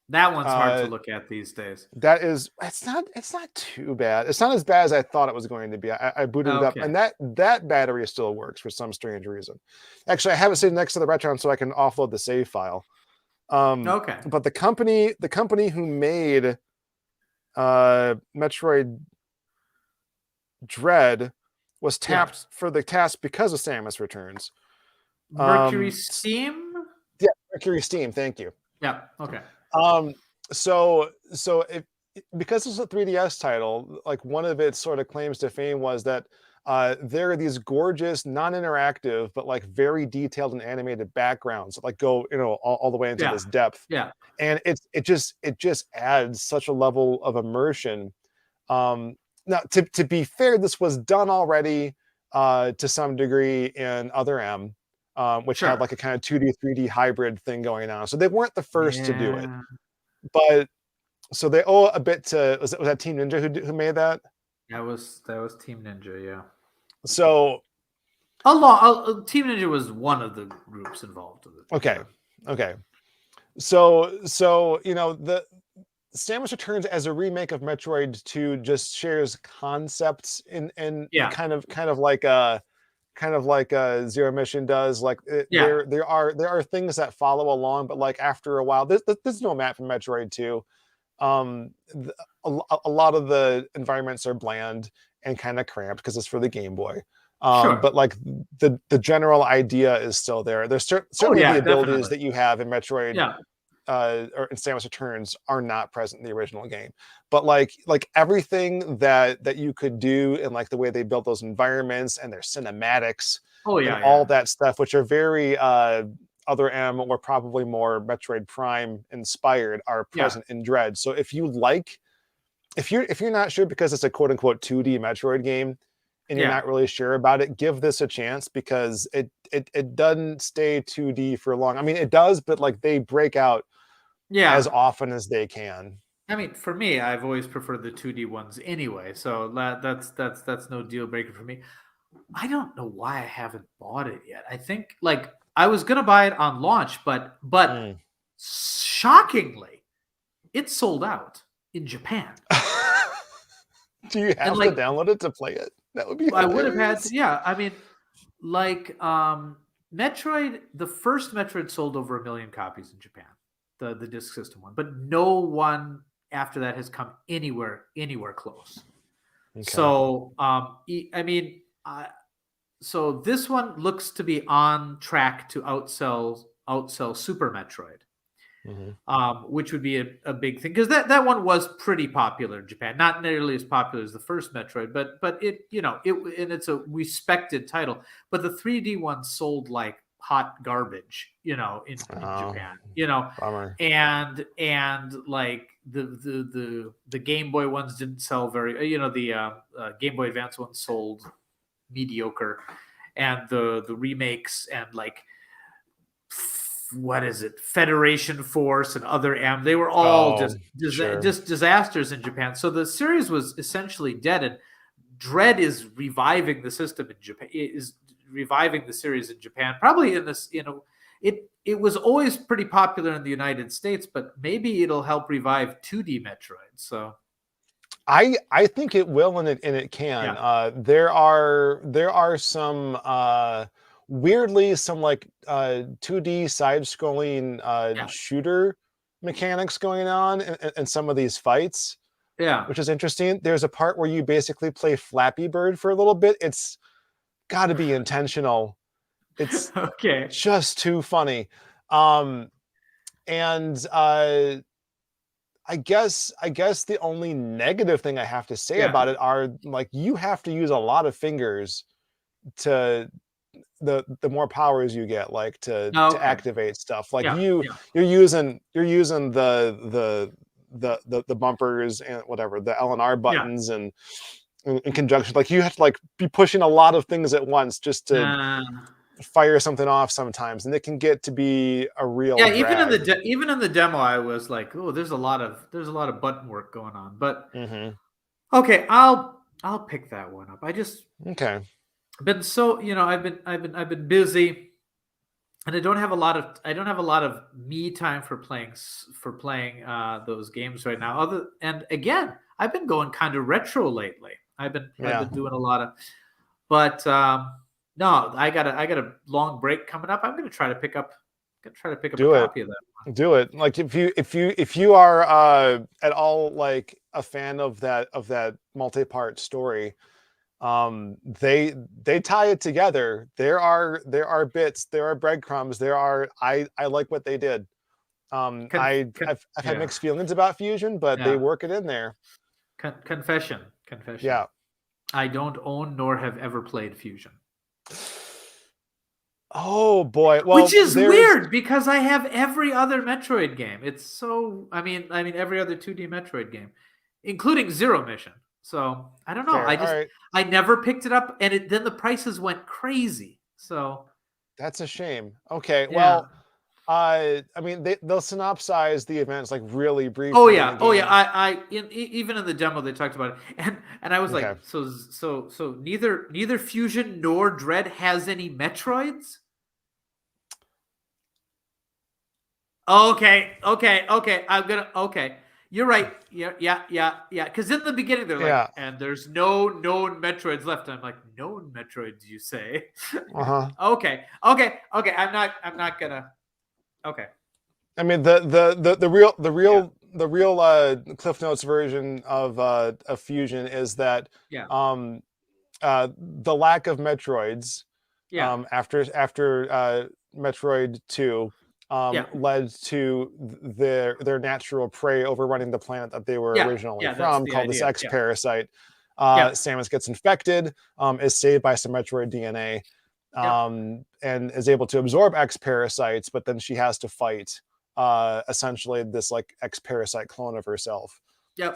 That one's hard to look at these days. It's not too bad. It's not as bad as I thought it was going to be. I booted it up, and that battery still works for some strange reason. Actually, I have it sitting next to the Retron so I can offload the save file. But the company who made Metroid Dread was tapped for the task because of Samus Returns. Mercury Steam? Yeah, Mercury Steam, thank you. Yeah, okay. So because it's a 3DS title, like one of its sort of claims to fame was that there are these gorgeous, non-interactive, but like very detailed and animated backgrounds that like go, all the way into this depth. Yeah. And it just adds such a level of immersion. Now, to be fair, this was done already to some degree in Other M, which had like a kind of 2D, 3D hybrid thing going on. So they weren't the first to do it. But so they owe a bit to, was that Team Ninja who made that? That was Team Ninja, yeah. So Team Ninja was one of the groups involved with it. Okay. So Samus Returns as a remake of Metroid 2 just shares concepts in kind of like Zero Mission does. Like there are things that follow along, but like after a while, there's no map in Metroid 2. A lot of the environments are bland and kind of cramped because it's for the Game Boy. But like the general idea is still there. There's certainly the abilities that you have in Metroid or in Samus Returns are not present in the original game. But like everything that you could do and like the way they build those environments and their cinematics and all that stuff, which are very Other M or probably more Metroid Prime inspired, are present in Dread. So if you're not sure because it's a quote unquote 2D Metroid game and you're not really sure about it, give this a chance because it doesn't stay 2D for long. I mean, it does, but like they break out as often as they can. I mean, for me, I've always preferred the 2D ones anyway, so that's no deal breaker for me. I don't know why I haven't bought it yet. I think like I was gonna buy it on launch, but shockingly, it sold out in Japan. Do you have to download it to play it? That would be hilarious. I would have had to, I mean, like Metroid, the first Metroid sold over 1 million copies in Japan, the disc system one, but no one after that has come anywhere close. Okay. So I mean, so this one looks to be on track to outsell Super Metroid. Which would be a big thing because that one was pretty popular in Japan, not nearly as popular as the first Metroid, but it and it's a respected title. But the 3D one sold like hot garbage, in Japan, Bummer. and like the Game Boy ones didn't sell very, the Game Boy Advance ones sold mediocre, and the remakes and like. What is it? Federation Force and other they were all just disasters in Japan. So the series was essentially dead, and Dread is reviving the system in Japan. Is reviving the series in Japan. Probably in this, it was always pretty popular in the United States, but maybe it'll help revive 2D Metroid. So I think it will, and it can. There are some. Weirdly, some like 2D side-scrolling shooter mechanics going on in some of these fights. Which is interesting. There's a part where you basically play Flappy Bird for a little bit. It's got to be intentional. It's just too funny. I guess the only negative thing I have to say about it are like you have to use a lot of fingers to the more powers you get, like to activate stuff. Like you're using the bumpers and whatever, the L and R buttons and in conjunction. Like you have to like be pushing a lot of things at once just to fire something off sometimes, and it can get to be a real drag. Even in the demo I was like, oh, there's a lot of button work going on. But okay, I'll pick that one up. I just been so I've been busy, and I don't have a lot of me time for playing those games right now. And again, I've been going kind of retro lately. I've been doing a lot of, but no, I got a long break coming up. I'm gonna try to pick up a copy of that one. Do it. Like if you are at all like a fan of that multi-part story. They tie it together. There are bits, there are breadcrumbs, I like what they did. I've had mixed feelings about Fusion, but they work it in there. Confession. Yeah. I don't own nor have ever played Fusion. Oh boy. Well, which is weird because I have every other Metroid game. It's so every other 2D Metroid game, including Zero Mission. So I don't know. I never picked it up, and then the prices went crazy. So that's a shame. Okay, well, I mean they'll synopsize the events like really briefly. Oh yeah. Even in the demo they talked about it, and I was like, so neither Fusion nor Dread has any Metroids. Okay. I'm gonna You're right. Yeah. Because in the beginning they're like, Yeah. and there's no known Metroids left. And I'm like, known Metroids, you say? Uh-huh. Okay. I'm not gonna. Okay. I mean the real Cliff Notes version of Fusion is that Yeah. the lack of Metroids Yeah. after Metroid 2 Yeah. led to their natural prey overrunning the planet that they were Yeah. originally Yeah. That's from, the called this idea. X Yeah. parasite. Yeah. Samus gets infected, is saved by some Metroid DNA, Yep. and is able to absorb X parasites, but then she has to fight essentially this like X parasite clone of herself Yep.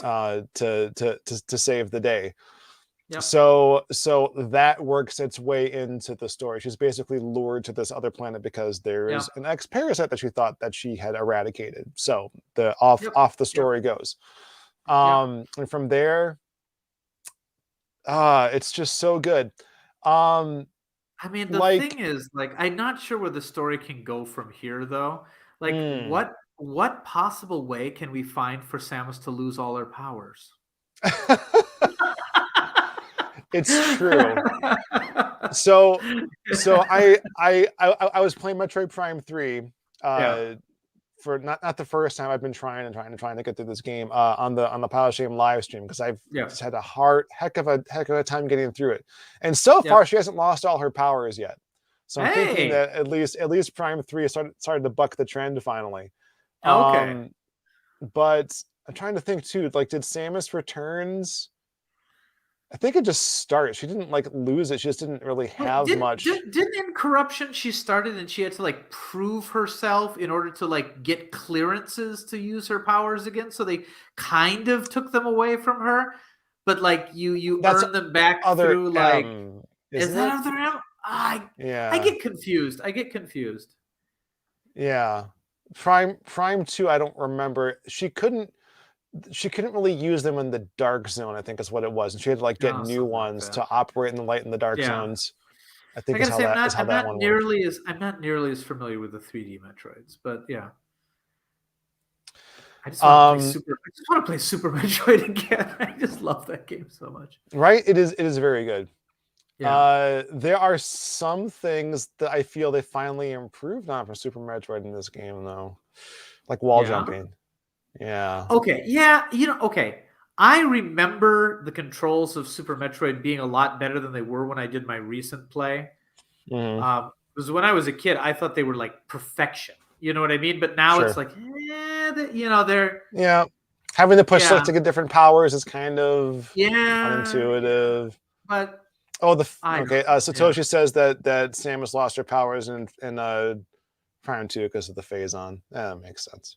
to save the day. Yep. So that works its way into the story. She's basically lured to this other planet because there is an X parasite that she thought that she had eradicated. So the off the story goes. And from there, it's just so good. I mean, the thing is, like, I'm not sure where the story can go from here, though. Like, what possible way can we find for Samus to lose all her powers? It's true. So I was playing Metroid Prime 3 for not the first time. I've been trying to get through this game on the Pile of Shame live stream because I've just had a heck of a time getting through it. And so far she hasn't lost all her powers yet. So I'm thinking that at least Prime 3 started to buck the trend finally. Okay. But I'm trying to think too, like, did Samus Returns? I think it just started. She didn't like lose it. She just didn't really have much. Didn't in Corruption she started and she had to like prove herself in order to like get clearances to use her powers again? So they kind of took them away from her, but like you earn them back through like. Is that other M? I get confused. Yeah, Prime 2. I don't remember. She couldn't really use them in the dark zone, I think is what it was. And she had to like get new ones to operate in the light and the dark zones. I think is how that one works. I'm not nearly as familiar with the 3D Metroids, but yeah. I just want to play Super Metroid again. I just love that game so much. Right? It is very good. Yeah. There are some things that I feel they finally improved on for Super Metroid in this game, though. Like wall jumping. Yeah. Okay. Yeah. Okay. I remember the controls of Super Metroid being a lot better than they were when I did my recent play. Because when I was a kid, I thought they were like perfection. You know what I mean? But now it's like, they're having to push select to get different powers is kind of unintuitive. But Satoshi says that Samus lost her powers in Prime 2 because of the phase-on. That makes sense.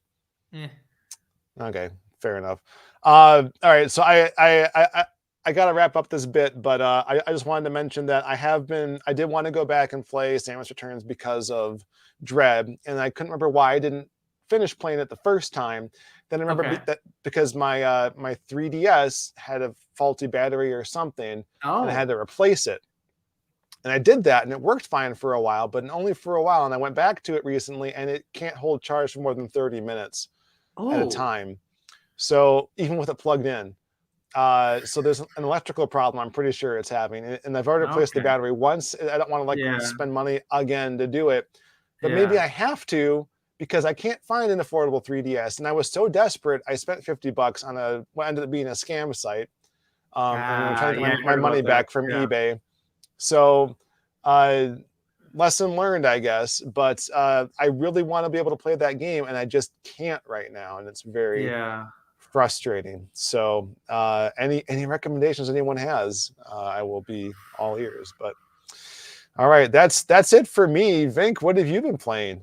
Okay, fair enough. All right, so I gotta wrap up this bit, but I just wanted to mention that I did want to go back and play Samus Returns because of Dread, and I couldn't remember why I didn't finish playing it the first time. Then I remember that because my 3DS had a faulty battery or something, and I had to replace it. And I did that, and it worked fine for a while, but only for a while. And I went back to it recently, and it can't hold charge for more than 30 minutes at a time. So even with it plugged in. So there's an electrical problem I'm pretty sure it's having. And I've already replaced the battery once. I don't want to spend money again to do it. But maybe I have to because I can't find an affordable 3DS. And I was so desperate, I spent $50 on what ended up being a scam site. And I'm trying to get my money back from eBay. So lesson learned, I guess. But I really want to be able to play that game, and I just can't right now. And it's very frustrating. So any recommendations anyone has, I will be all ears. But all right, that's it for me. Vinnk, what have you been playing?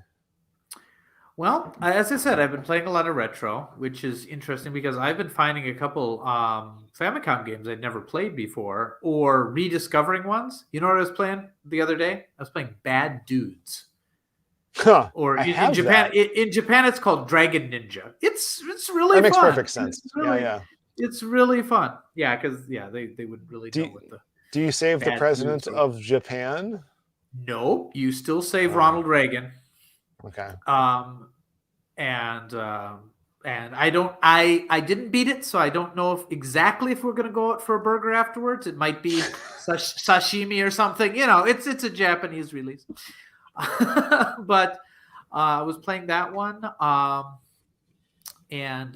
Well, as I said, I've been playing a lot of retro, which is interesting because I've been finding a couple Famicom games I'd never played before or rediscovering ones. You know what I was playing the other day? I was playing Bad Dudes. Or in Japan, in Japan, it's called Dragon Ninja. It's really fun. That makes perfect sense. It's really fun. Yeah, because they wouldn't really know what the. Do you save the president of Japan? Nope. You still save Ronald Reagan. Okay. and I didn't beat it, so I don't know exactly if we're going to go out for a burger afterwards. It might be sashimi or something. It's a Japanese release. But I was playing that one, and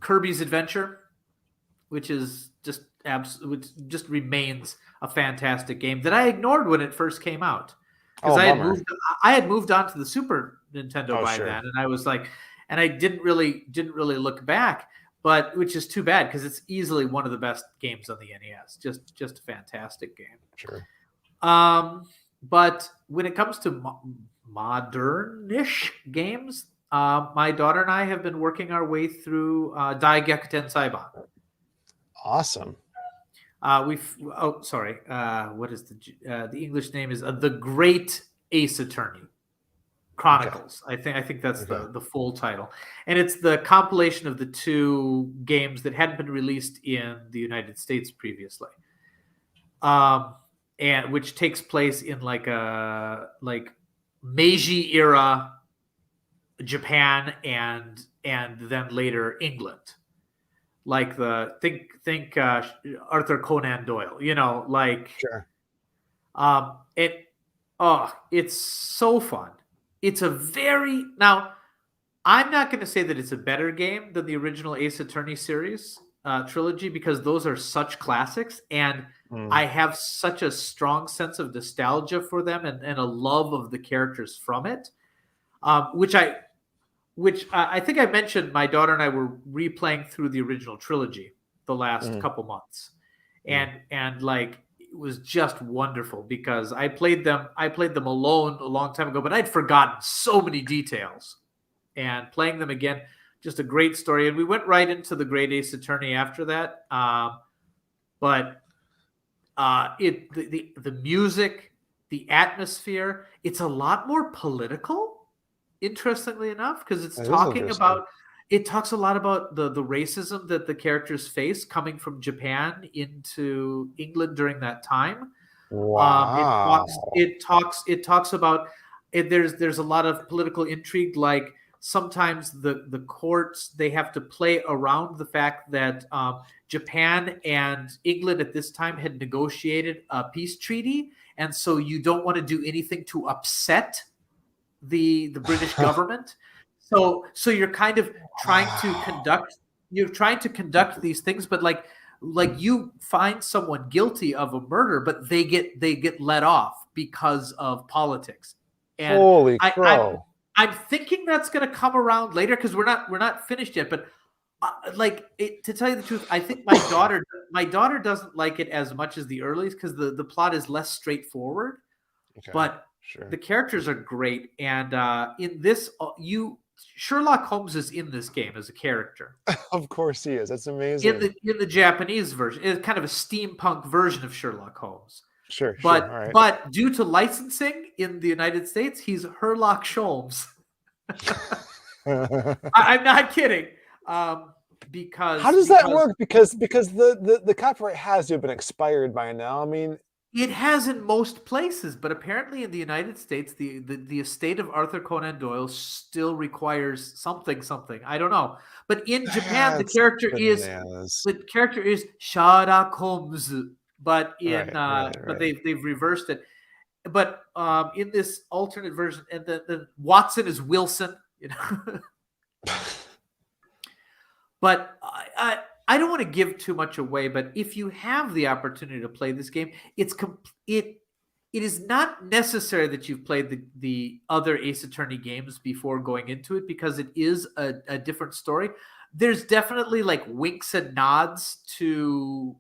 Kirby's Adventure, which is which just remains a fantastic game that I ignored when it first came out, because I had moved on to the Super Nintendo by then, and I was like, and I didn't really look back, but which is too bad, because it's easily one of the best games on the NES. Just a fantastic game. Sure. But when it comes to modernish games, my daughter and I have been working our way through Daigekuten Saiban. Awesome. What is the English name is The Great Ace Attorney Chronicles. Okay. I think that's the full title, and it's the compilation of the two games that hadn't been released in the United States previously, and which takes place in like Meiji era Japan and then later England. Like think Arthur Conan Doyle, Sure. It's so fun. It's now, I'm not going to say that it's a better game than the original Ace Attorney series trilogy, because those are such classics, and I have such a strong sense of nostalgia for them and a love of the characters from it, which I think I mentioned my daughter and I were replaying through the original trilogy the last couple months. And like, it was just wonderful, because I played them alone a long time ago, but I'd forgotten so many details, and playing them again, just a great story. And we went right into the Great Ace Attorney after that. But the music, the atmosphere, it's a lot more political, interestingly enough, because it talks a lot about the racism that the characters face coming from Japan into England during that time. Wow. It talks about it. There's a lot of political intrigue. Like, sometimes the courts, they have to play around the fact that Japan and England at this time had negotiated a peace treaty, and so you don't want to do anything to upset the British government. So you're kind of trying to conduct these things, but like you find someone guilty of a murder, but they get let off because of politics. And holy crow. I'm thinking that's going to come around later, because we're not finished yet. But to tell you the truth, I think my daughter doesn't like it as much as the earliest, because the plot is less straightforward. Okay, but the characters are great, and in this, Sherlock Holmes is in this game as a character. Of course he is. That's amazing. In the Japanese version, it's kind of a steampunk version of Sherlock Holmes. Sure. But all right. But due to licensing in the United States, he's Herlock Sholmes. I'm not kidding. Because how does that work? Because the copyright has to have been expired by now. I mean, it has in most places, but apparently in the United States, the estate of Arthur Conan Doyle still requires something. I don't know. But in Japan, the character is Sherlock Holmes. But but they've reversed it. But in this alternate version, and the Watson is Wilson, But I don't want to give too much away. But if you have the opportunity to play this game, it is not necessary that you've played the other Ace Attorney games before going into it, because it is a different story. There's definitely like winks and nods to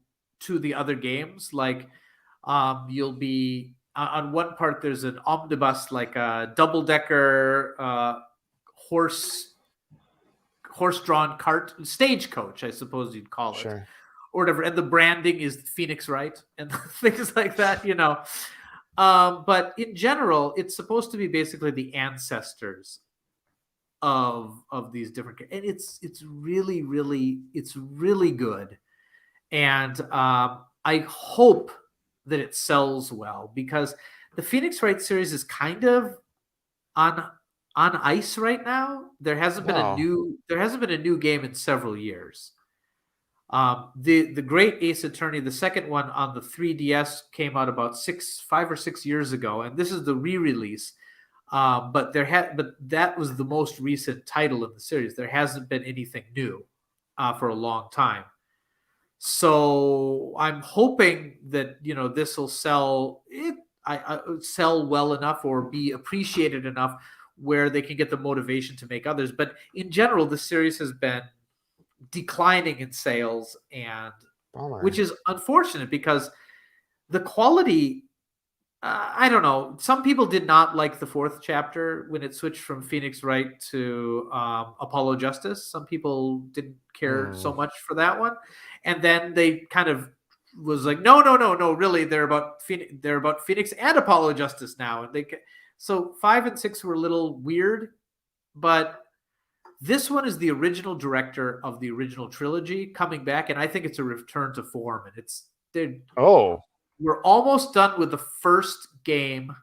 the other games. Like you'll be on one part, there's an omnibus, like a double-decker horse-drawn cart, stagecoach, I suppose you'd call it, or whatever. And the branding is Phoenix Wright and things like that, But in general, it's supposed to be basically the ancestors of these different, and it's really, really, it's really good. And I hope that it sells well, because the Phoenix Wright series is kind of on on ice right now. There hasn't been Wow. a new game in several years. The Great Ace Attorney, the second one on the 3DS, came out about 5 or 6 years ago, and this is the re-release. But that was the most recent title in the series. There hasn't been anything new for a long time. So I'm hoping that this will sell well enough or be appreciated enough where they can get the motivation to make others. But in general, the series has been declining in sales, and which is unfortunate because the quality, I don't know, some people did not like the fourth chapter when it switched from Phoenix Wright to Apollo Justice. Some people didn't care so much for that one, and then they kind of was like, no, really, they're about Phoenix and Apollo Justice now. And so 5 and 6 were a little weird, but this one is the original director of the original trilogy coming back, and I think it's a return to form. And we're almost done with the first game.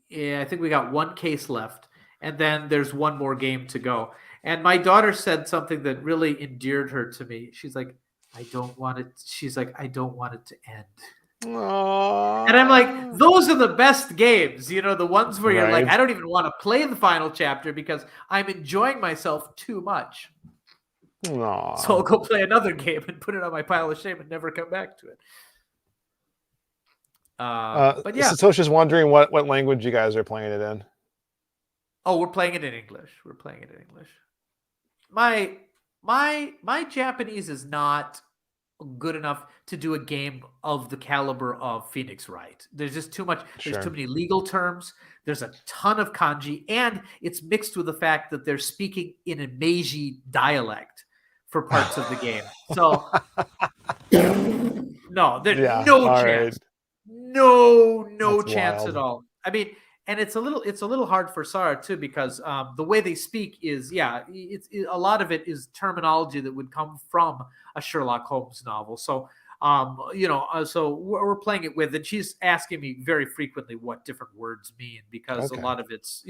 Yeah, I think we got one case left, and then there's one more game to go. And my daughter said something that really endeared her to me. She's like, I don't want it to end. Aww. And I'm like, those are the best games, the ones where you're like, I don't even want to play the final chapter because I'm enjoying myself too much. Aww. So I'll go play another game and put it on my pile of shame and never come back to it. But yeah, Satoshi's wondering what language you guys are playing it in. Oh, we're playing it in English. My Japanese is not good enough to do a game of the caliber of Phoenix Wright. There's just too much. There's too many legal terms. There's a ton of kanji, and it's mixed with the fact that they're speaking in a Meiji dialect for parts of the game. So no, there's no chance. No That's chance wild. At all. I mean, and it's a little hard for Sarah too, because the way they speak is, a lot of it is terminology that would come from a Sherlock Holmes novel. So, so we're playing it with, and she's asking me very frequently what different words mean, because a lot of it's,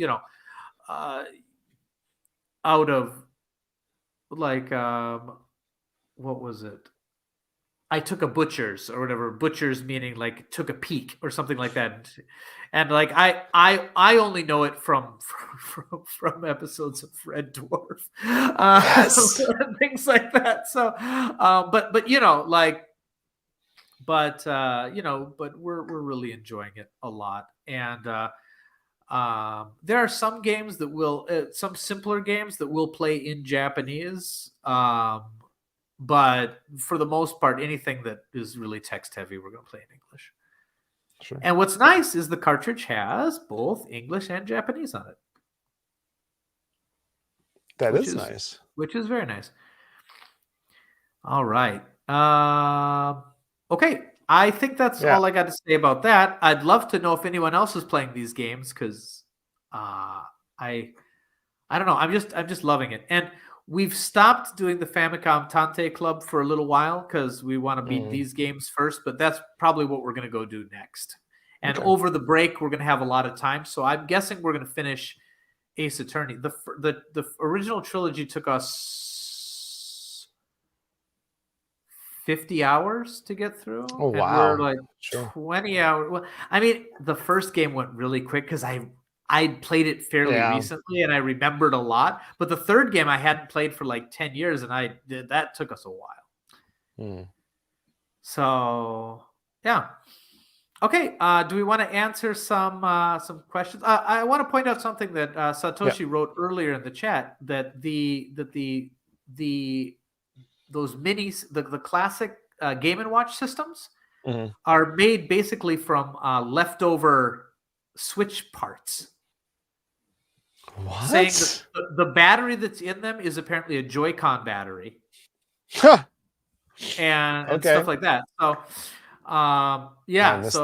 out of like, what was it? I took a butcher's or whatever. Butcher's meaning like took a peek or something like that, and like I only know it from episodes of Red Dwarf, and things like that. So, but we're really enjoying it a lot, and there are some games that will, some simpler games that will play in Japanese. But for the most part, anything that is really text heavy, we're going to play in English. Sure. And what's nice is the cartridge has both English and Japanese on it. That is nice. Which is very nice. All right. Okay. I think that's all I got to say about that. I'd love to know if anyone else is playing these games, because I don't know. I'm just loving it. And we've stopped doing the Famicom Tante Club for a little while because we want to beat these games first, but that's probably what we're going to go do next. And over the break, we're going to have a lot of time. So I'm guessing we're going to finish Ace Attorney. The original trilogy took us 50 hours to get through. Oh, wow. And we're like 20 hours. Well, I mean, the first game went really quick because I played it fairly recently and I remembered a lot. But the third game I hadn't played for like 10 years, and that took us a while. So, yeah. Okay. Do we want to answer some questions? I want to point out something that Satoshi wrote earlier in the chat, that those minis, the classic Game & Watch systems are made basically from leftover Switch parts. What? Saying that the battery that's in them is apparently a Joy-Con battery. and stuff like that. So so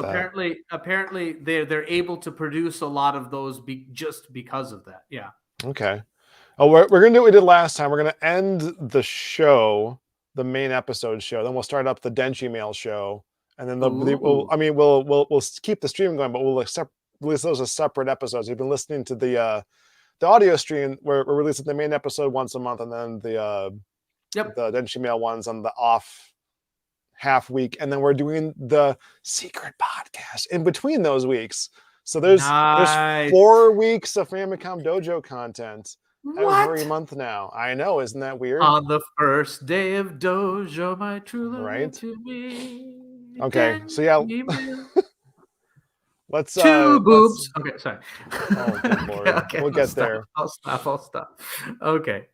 apparently they're able to produce a lot of those just because of that. Yeah. Okay. Oh, we're gonna do what we did last time. We're gonna end the show, the main episode show. Then we'll start up the Denchi Mail show, and then we'll keep the stream going, but we'll release those as separate episodes. You've been listening to the audio stream where we're releasing the main episode once a month, and then the Denshi Mail ones on the off half week, and then we're doing the secret podcast in between those weeks. So there's 4 weeks of Famicom Dojo content every month now. I know, isn't that weird? On the first day of Dojo, my true love right to me. Okay, so yeah. Let's two boobs. Okay, sorry. Oh, good Lord. Okay, we'll get there. I'll stop. Okay.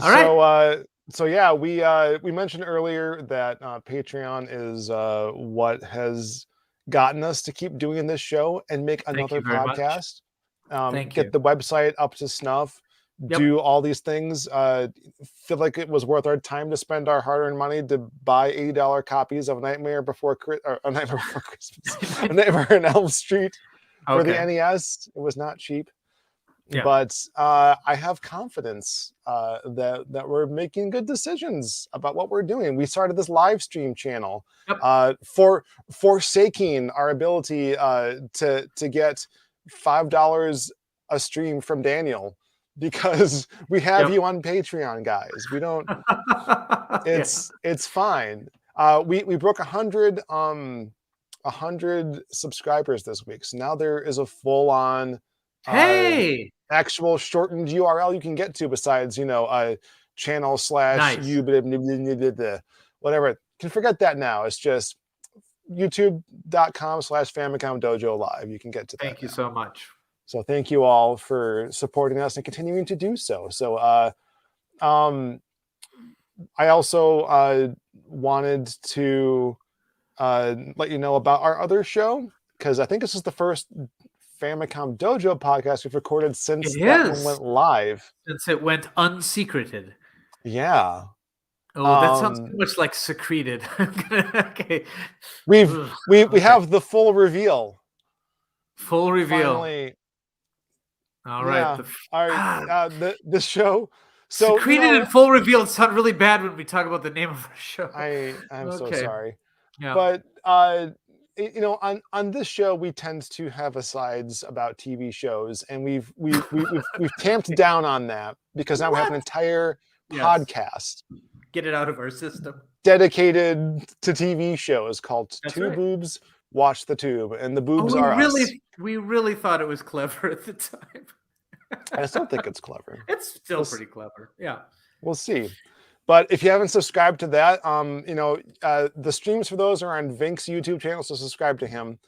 All right. So yeah, we mentioned earlier that Patreon is what has gotten us to keep doing this show and make another podcast. Get the website up to snuff. Do all these things. Feel like it was worth our time to spend our hard-earned money to buy $80 copies of Nightmare Before Christmas, A Nightmare on Elm Street for the NES. It was not cheap, but I have confidence that we're making good decisions about what we're doing. We started this live stream channel, forsaking our ability to get $5 a stream from Daniel. Because we have you on Patreon, guys. We don't. It's fine. We broke 100 subscribers this week. So now there is a full on actual shortened URL you can get to besides channel / whatever. Can forget that now. It's just youtube.com/Famicom Dojo Live. You can get to that. Thank you so much. So thank you all for supporting us and continuing to do so. So I also wanted to let you know about our other show, because I think this is the first Famicom Dojo podcast we've recorded since that one went live. Since it went unsecreted. Yeah. Oh, that sounds too much like secreted. Okay. We have the full reveal. Full reveal. Finally. All right. The show. So secreted and full reveal sound really bad when we talk about the name of our show. I'm so sorry. Yeah. But on this show we tend to have asides about TV shows, and we've tamped down on that because now we have an entire podcast. Get it out of our system. Dedicated to TV shows called Two Boobs Watch the Tube, and the boobs are us. We really thought it was clever at the time. I still think it's clever. It's still pretty clever. Yeah. We'll see. But if you haven't subscribed to that, the streams for those are on Vinnk's YouTube channel, so subscribe to him.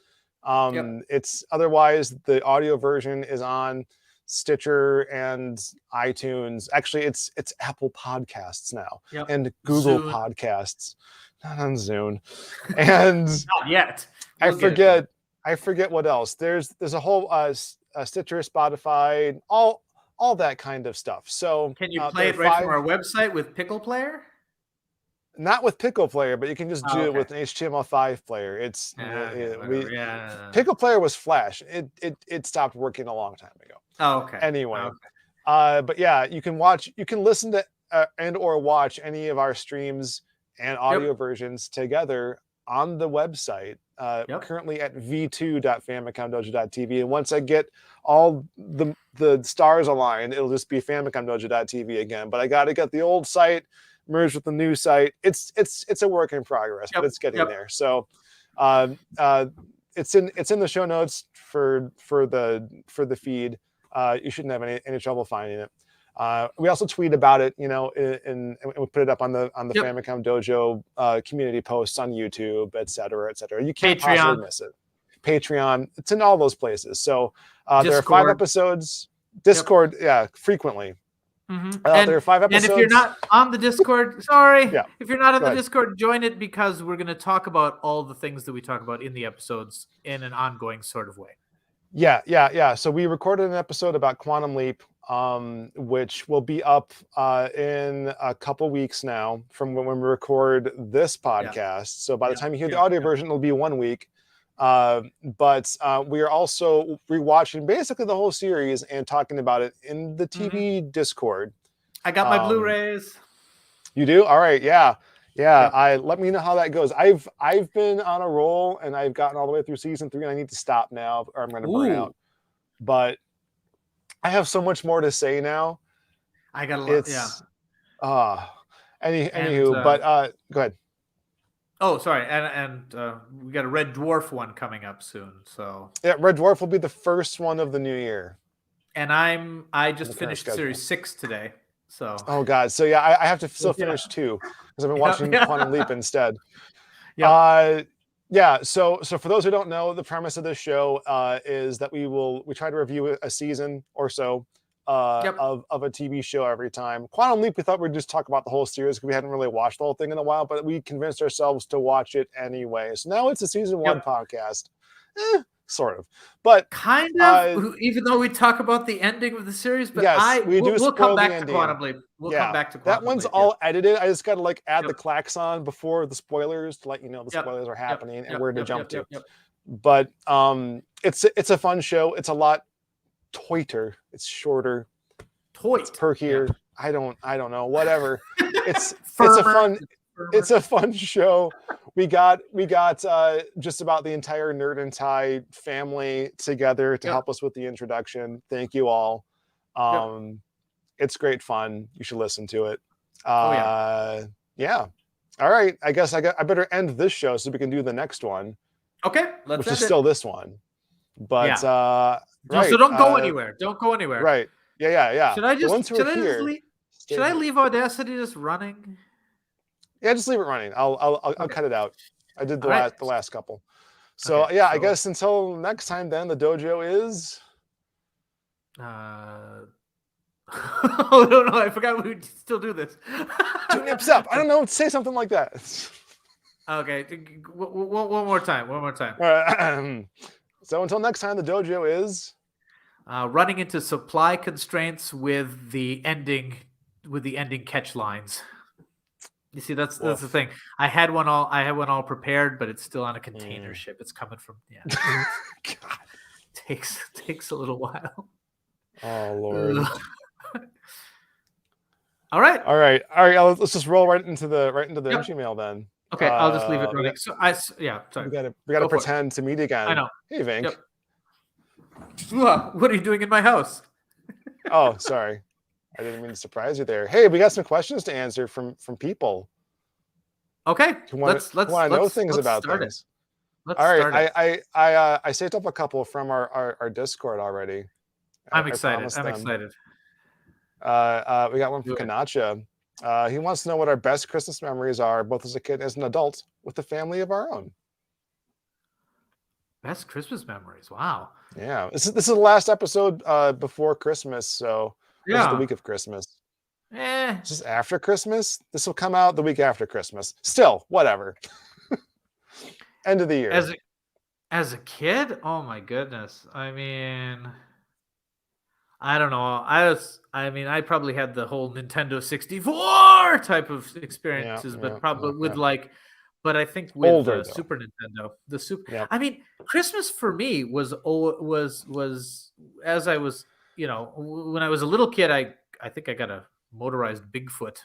It's otherwise the audio version is on Stitcher and iTunes. Actually, it's Apple Podcasts now and Google Podcasts, not on Zune. And not yet. I forget what else. There's a whole Stitcher, Spotify, all that kind of stuff. So can you play it right from our website with Pickle Player? Not with Pickle Player, but you can just do it with an HTML5 player. It's Pickle Player was Flash. It stopped working a long time ago. Oh, okay. Anyway, but yeah, you can listen to and or watch any of our streams and audio versions together on the website. Currently at v2.famicomdojo.tv, and once I get all the stars aligned, it'll just be famicomdojo.tv again. But I got to get the old site merged with the new site. It's a work in progress, but it's getting there. So it's in the show notes for the feed. You shouldn't have any trouble finding it. We also tweet about it, and we put it up on the Famicom Dojo community posts on YouTube, et cetera, et cetera. You can't possibly miss it. Patreon, it's in all those places. So there are 5 episodes. Discord, frequently. There are 5 episodes. And if you're not on the Discord, if you're not on the Discord, join it, because we're going to talk about all the things that we talk about in the episodes in an ongoing sort of way. Yeah. So we recorded an episode about Quantum Leap, which will be up in a couple weeks now from when we record this podcast. So by the time you hear the audio version, it'll be 1 week. But we are also rewatching basically the whole series and talking about it in the TV Discord. I got my Blu-rays. You do? All right. Yeah. Yeah, Yep. let me know how that goes. I've been on a roll and I've gotten all the way through season 3 and I need to stop now or I'm going to burn Ooh, out. But I have so much more to say now. I got a lot. Yeah. It's And anywho, but go ahead. oh, sorry, and we got a Red Dwarf one coming up soon. So, Yeah, Red Dwarf will be the first one of the new year and I on the just current finished schedule. Series 6 today. So, Oh God. So yeah, I have to still yeah, finish 2 because I've been yep, watching yeah, Quantum Leap instead. yep, Yeah, so for those who don't know, the premise of this show is that we try to review a season or so yep, of a TV show every time. Quantum Leap, we thought we'd just talk about the whole series because we hadn't really watched the whole thing in a while, but we convinced ourselves to watch it anyway. So now it's a season 1 yep. podcast, sort of. But Kind of, uh, even though we talk about the ending of the series, but yes, we do we'll come spoil the back to ending. Quantum Leap. We'll come Yeah, back to that Quantum one's Leap. Yes. all edited. I just got to like add the Yep. klaxon before the spoilers to let you know the Yep. spoilers are Yep. happening and Yep. where to Yep. jump Yep. to. Yep. Yep. But it's a fun show. It's a lot toiter. It's shorter. It's Toit. perkier. Yeah. I don't know. Whatever. It's Firmer. it's Firmer. a fun show. We got just about the entire Nerd and Tie family together to Yep. help us with the introduction. Thank you all. Yep. It's great fun. You should listen to it. Oh yeah. Yeah. All right. I guess I better end this show so we can do the next one, Okay, let's which is end still it. this one. But Yeah. So right, don't go anywhere. Don't go anywhere. right. Yeah. Should I The ones just who are should I just here, leave stay should I here. leave Audacity just running? Yeah, just leave it running. I'll Okay. cut it out. I did All right. the last couple. So Okay, yeah, I so guess until next time then the dojo is oh no, I forgot we still do this. 2 nips up. I don't know, say something like that. Okay, one more time. One more time. All right. So until next time the dojo is Running into supply constraints with the ending catch lines. You see, that's the thing. I had one all prepared, but it's still on a container ship. It's coming from God. Takes a little while. Oh Lord. All right. Let's just roll right into the Gmail then. Okay, I'll just leave it running. Sorry. We gotta pretend to meet again. I know. Hey Vinnk. Yep. What are you doing in my house? Oh, sorry. I didn't mean to surprise you there. Hey, we got some questions to answer from people. Okay, let's know things about things. Let's all start right, it. I saved up a couple from our Discord already. I'm excited. Excited. We got one from Kanacha. He wants to know what our best Christmas memories are, both as a kid and as an adult, with a family of our own. Best Christmas memories. Wow. Yeah, this is the last episode before Christmas, so this is the week of Christmas. This is after Christmas. This will come out the week after Christmas. Still, whatever. End of the year. As a kid, oh my goodness. I mean, I don't know. I probably had the whole Nintendo 64 type of experiences, but probably with like. But I think with older, Super Nintendo, Yep. I mean, Christmas for me was as I was, when I was a little kid, I think I got a motorized Bigfoot,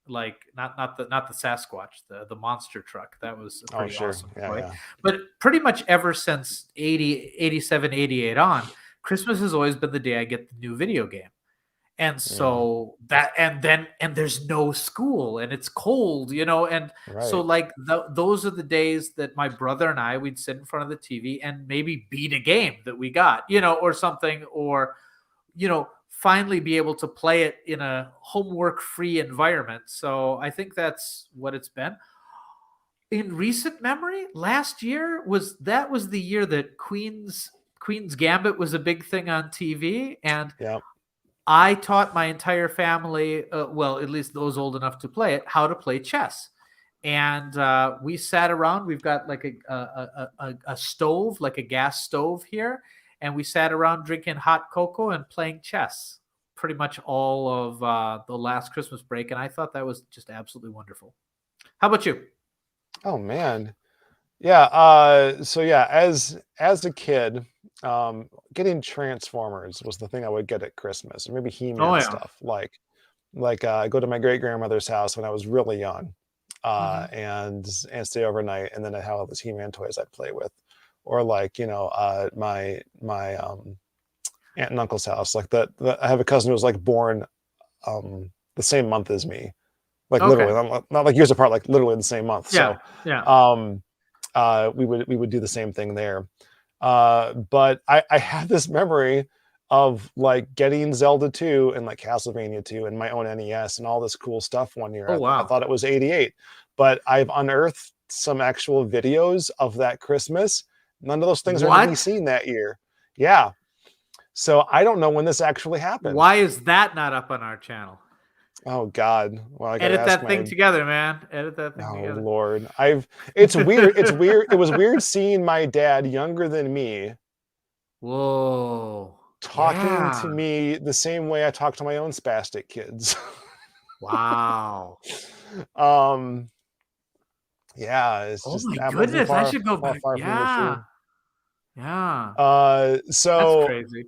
like not the Sasquatch, the monster truck. That was a pretty awesome toy. Yeah. But pretty much ever since 87, 88 on, Christmas has always been the day I get the new video game. And so and there's no school and it's cold, and so like those are the days that my brother and we'd sit in front of the TV and maybe beat a game that we got, or something, or, finally be able to play it in a homework free environment. So I think that's what it's been. In recent memory, last year was the year that Queen's Gambit was a big thing on TV, and I taught my entire family, well, at least those old enough to play it, how to play chess. And we sat around. We've got like a stove, like a gas stove here. And we sat around drinking hot cocoa and playing chess pretty much all of the last Christmas break. And I thought that was just absolutely wonderful. How about you? Oh, man. Yeah. So yeah, as a kid, getting Transformers was the thing I would get at Christmas, or maybe He-Man stuff. Like I go to my great grandmother's house when I was really young. and stay overnight, and then I have all the He-Man toys I play with, or like my aunt and uncle's house. Like I have a cousin who was like born the same month as me, like literally, not like years apart, like literally the same month. So we would do the same thing there. But I have this memory of like getting Zelda 2 and like Castlevania 2 and my own NES and all this cool stuff one year. Oh, wow. I thought it was 88, but I've unearthed some actual videos of that Christmas. None of those things are to be seen that year. Yeah. So I don't know when this actually happened. Why is that not up on our channel? Oh God! Well, I gotta edit that thing together, man. Edit that thing together. Oh Lord, it's weird. It's weird. It was weird seeing my dad, younger than me, talking to me the same way I talk to my own spastic kids. Wow. Yeah, it's just my goodness. I should go back. Yeah. So that's crazy.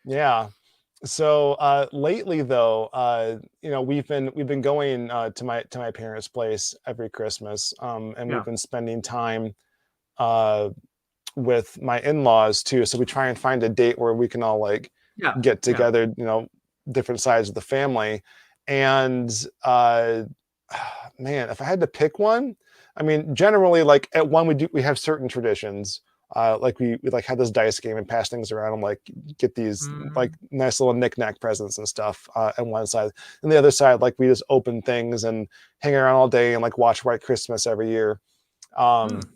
Yeah. So lately, though, we've been going to my parents' place every Christmas, and we've been spending time with my in-laws too. So we try and find a date where we can all like get together, different sides of the family. And man, if I had to pick one, I mean, generally, like at one we have certain traditions. Like we like had this dice game and pass things around and like get these like nice little knick-knack presents and stuff on one side. And the other side, like we just open things and hang around all day and like watch White Christmas every year. But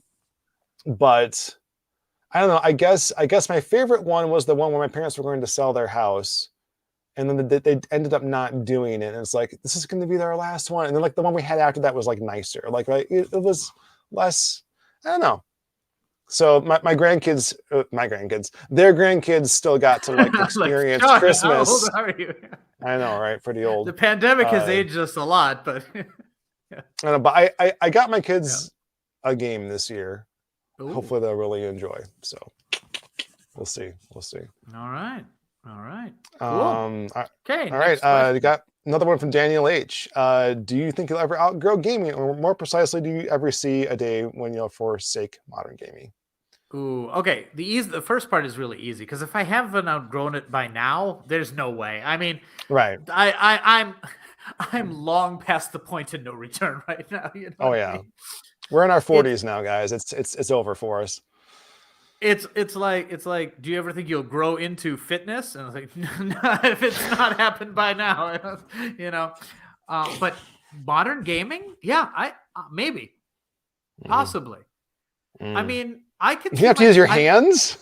I don't know. I guess my favorite one was the one where my parents were going to sell their house, and then they ended up not doing it. And it's like, this is going to be their last one. And then like the one we had after that was like nicer. Like it was less. I don't know. So my grandkids, their grandkids still got to like experience like, Christmas. How old are you? I know, right? Pretty old. The pandemic has aged us a lot, but I know, but I got my kids a game this year. Ooh. Hopefully they'll really enjoy. So we'll see. All right. Cool. Okay. All right. You got another one from Daniel H. Do you think you'll ever outgrow gaming, or more precisely, do you ever see a day when you'll forsake modern gaming? Ooh, okay. The first part is really easy, because if I haven't outgrown it by now, there's no way. I mean, right. I'm long past the point of no return right now. Oh yeah, I mean? We're in our 40s now, guys. It's over for us. It's like, do you ever think you'll grow into fitness? And I was like, no, if it's not happened by now, but modern gaming, yeah, maybe, possibly. I mean, I can. You have to use your hands.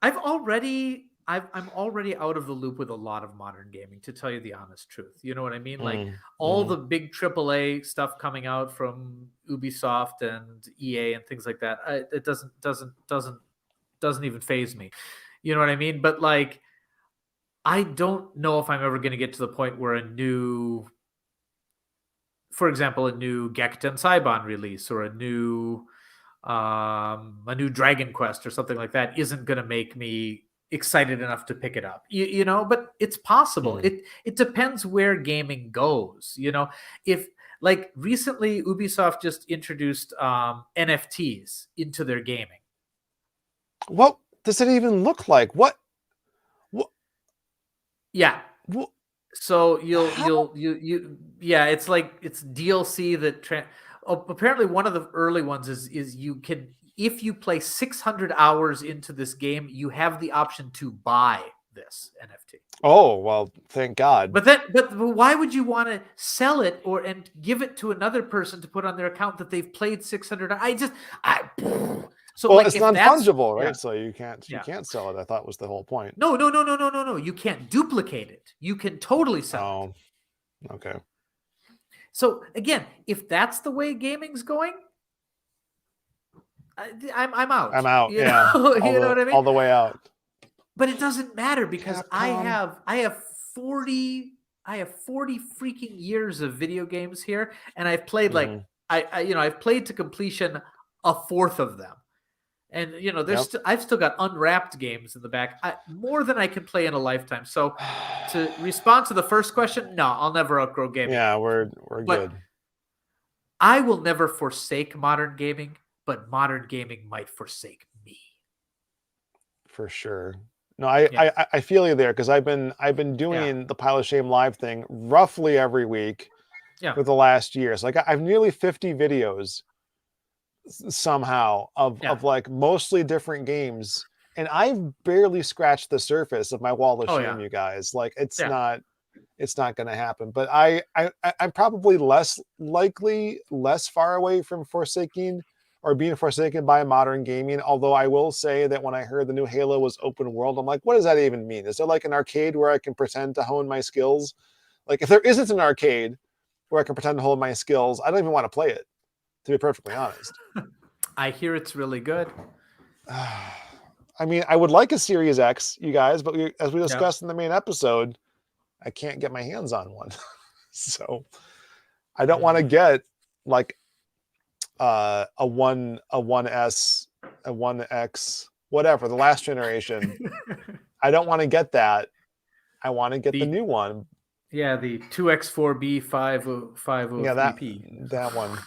I'm already out of the loop with a lot of modern gaming, to tell you the honest truth. You know what I mean? Like all the big AAA stuff coming out from Ubisoft and EA and things like that. It doesn't even faze me. You know what I mean? But like, I don't know if I'm ever going to get to the point where for example, a new Gekten Saiban release or a new Dragon Quest or something like that isn't going to make me excited enough to pick it up, but it's possible. It depends where gaming goes. If like recently Ubisoft just introduced NFTs into their gaming. What does it even look like? What? Yeah. What? So it's like it's DLC that apparently one of the early ones is you can, if you play 600 hours into this game, you have the option to buy this NFT. Oh, well, thank God. But why would you want to sell it and give it to another person to put on their account that they've played 600? So well, like, it's non-fungible, right? Yeah. So you can't sell it. I thought was the whole point. No. You can't duplicate it. You can totally sell it. Okay. So again, if that's the way gaming's going, I'm out. I'm out. You know what I mean? All the way out. But it doesn't matter, because I have 40 freaking years of video games here, and I've played I've played to completion a fourth of them. And I've still got unwrapped games in the back, more than I can play in a lifetime. So, to respond to the first question, no, I'll never outgrow gaming. Yeah, we're good. I will never forsake modern gaming, but modern gaming might forsake me. For sure. No, I feel you there, because I've been doing the Pile of Shame live thing roughly every week for the last year. So like I've nearly 50 videos somehow of like mostly different games, and I've barely scratched the surface of my wall of shame, you guys. Like it's not going to happen. But I'm probably less far away from forsaking or being forsaken by modern gaming. Although I will say that when I heard the new Halo was open world, I'm like, what does that even mean? Is there like an arcade where I can pretend to hone my skills? Like if there isn't an arcade where I can pretend to hold my skills, I don't even want to play it, to be perfectly honest. I hear it's really good. I mean, I would like a Series X, you guys, but as we discussed in the main episode, I can't get my hands on one. So I don't want to get like a 1S, a 1X, whatever, the last generation. I don't want to get that. I want to get the new one. Yeah, the 2X4B503P. Yeah, that one.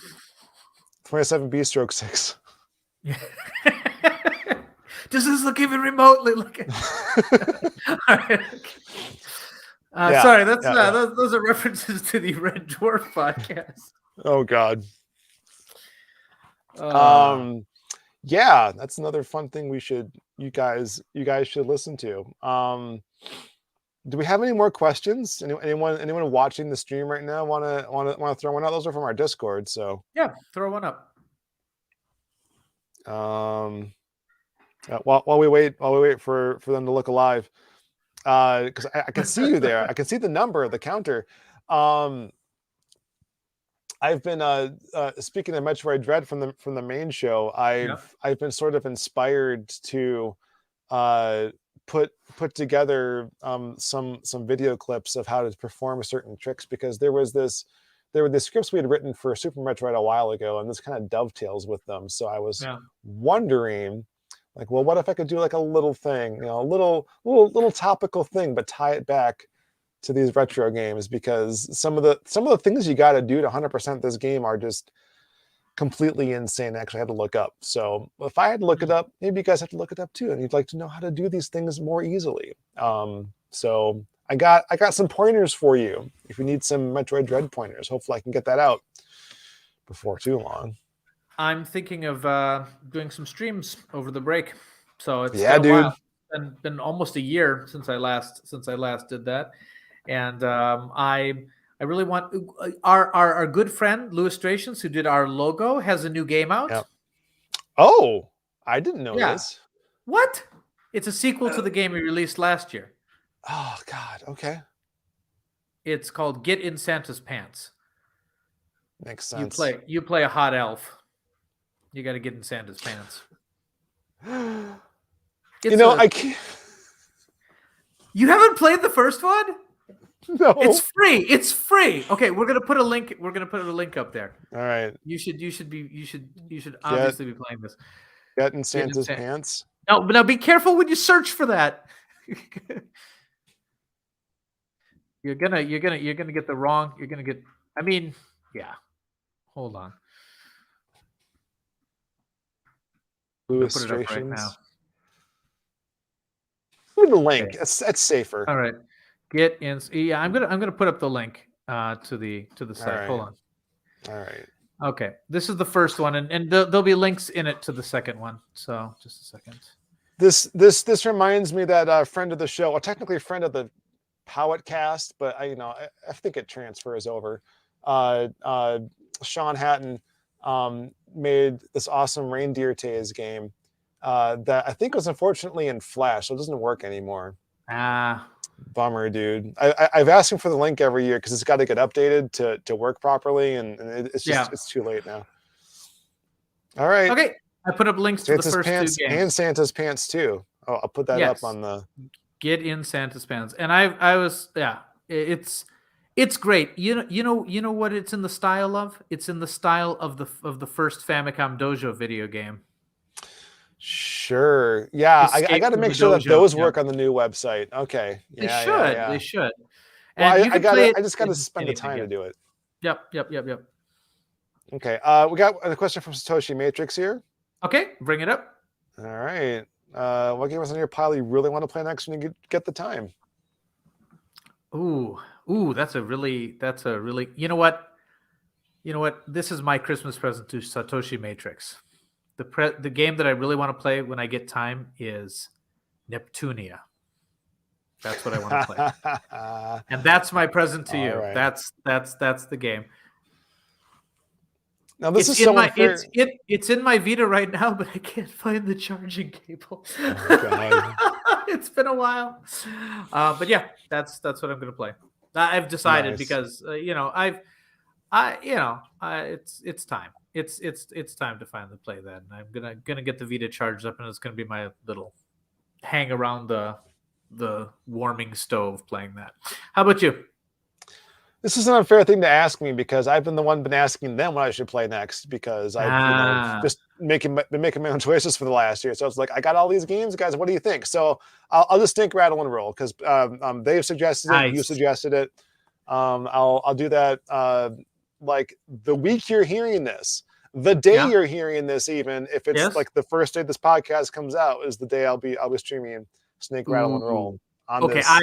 27B/6. Yeah. Does this look even remotely like it? Sorry, those are references to the Red Dwarf podcast. Oh God. Yeah, that's another fun thing you guys should listen to. Do we have any more questions? Anyone watching the stream right now want to throw one out? Those are from our Discord, so yeah, throw one up. While we wait for them to look alive, because I can see you there. I can see the number, the counter. I've been speaking of Metroid Dread from the main show. I've been sort of inspired to put together some video clips of how to perform certain tricks, because there were the scripts we had written for Super Metroid a while ago, and this kind of dovetails with them. So I was wondering, like, well, what if I could do like a little thing, a little topical thing, but tie it back to these retro games, because some of the things you got to do to 100% this game are just completely insane. Actually, I had to look up. So if I had to look it up, maybe you guys have to look it up too, and you'd like to know how to do these things more easily. So I got some pointers for you. If you need some Metroid Dread pointers, hopefully I can get that out before too long. I'm thinking of doing some streams over the break. So it's been a while. It's been almost a year since I last did that, and I really want our good friend Illustrations, who did our logo, has a new game out. Yep. Oh, I didn't know this. What? It's a sequel to the game we released last year. Oh God. Okay. It's called Get in Santa's Pants. Makes sense. You play a hot elf. You got to get in Santa's pants. I can't. You haven't played the first one? No. It's free. It's free. Okay, we're gonna put a link. We're gonna put a link up there. All right. You should obviously be playing this. Get in Santa's pants. No, but now be careful when you search for that. You're gonna get the wrong. You're gonna get. I mean, yeah. Hold on. Illustrations. Put it up right now. With the link. Okay. That's safer. All right. Get in. Yeah, I'm gonna put up the link to the site. Right. Hold on. All right. Okay. This is the first one, and there'll be links in it to the second one. So just a second. This reminds me that friend of the show, well, technically a friend of the PoetCast, but I think it transfers over. Sean Hatton made this awesome Reindeer Tales game that I think was unfortunately in Flash, so it doesn't work anymore. Bummer, dude. I've asked him for the link every year because it's got to get updated to work properly, and it's just it's too late now. All right. Okay. I put up links Santa's to the first pants two games. And Santa's Pants too. Oh, I'll put that up on the Get in Santa's Pants. And I was it's great. You know what it's in the style of? It's in the style of the first Famicom Dojo video game. Sure. Yeah, I got to make sure that those work on the new website. Okay. Yeah, They should. Well, I just got to spend the time to do it. Yep. Okay. We got a question from Satoshi Matrix here. Okay, bring it up. All right. What game is on your pile you really want to play next when you get the time? Ooh, that's a really. You know what? This is my Christmas present to Satoshi Matrix. The game that I really want to play when I get time is Neptunia. That's what I want to play, and that's my present to you. Right. That's the game. Now this it's is in my unfair. it's in my Vita right now, but I can't find the charging cable. Oh, God. It's been a while, but yeah, that's what I'm gonna play. I've decided Nice. because it's time. It's time to finally play that. And I'm gonna get the Vita charged up, and it's gonna be my little hang around the warming stove playing that. How about you? This is an unfair thing to ask me because I've been the one been asking them what I should play next because I've just been making my own choices for the last year. So it's like I got all these games, guys. What do you think? So I'll just think, rattle, and roll because they've suggested it, you suggested it. I'll do that like the week you're hearing this, the day you're hearing this, even if it's like the first day this podcast comes out is the day I'll be streaming Snake, Rattle, and Roll. Okay, I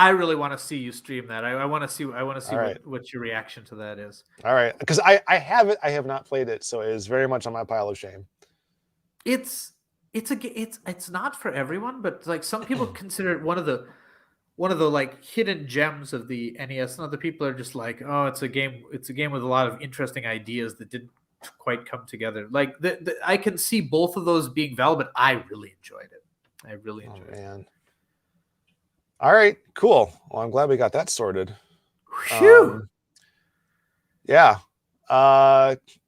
really want to see you stream that. I want to see what your reaction to that is. All right, because I have not played it, so it is very much on my pile of shame. It's not for everyone, but like some people consider it one of the like hidden gems of the NES, and other people are just like, oh, it's a game with a lot of interesting ideas that didn't quite come together. Like I can see both of those being valid, but I really enjoyed it. I really enjoyed it. Man. All right, cool. Well, I'm glad we got that sorted. Phew. Yeah.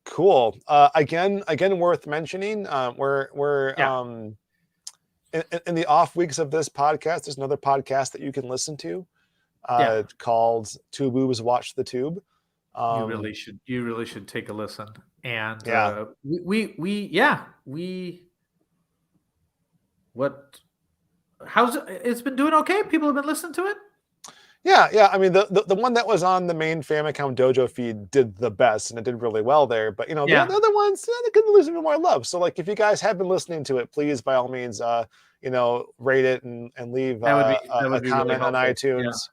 Cool. Again, worth mentioning. We're in the off weeks of this podcast. There's another podcast that you can listen to, called Two Boobs Watch the Tube. You really should take a listen. And it's been doing okay? People have been listening to it? Yeah. I mean, the one that was on the main Famicom Dojo feed did the best, and it did really well there. But the other ones, they could lose a bit more love. So, like, if you guys have been listening to it, please, by all means, rate it and leave a comment really on iTunes.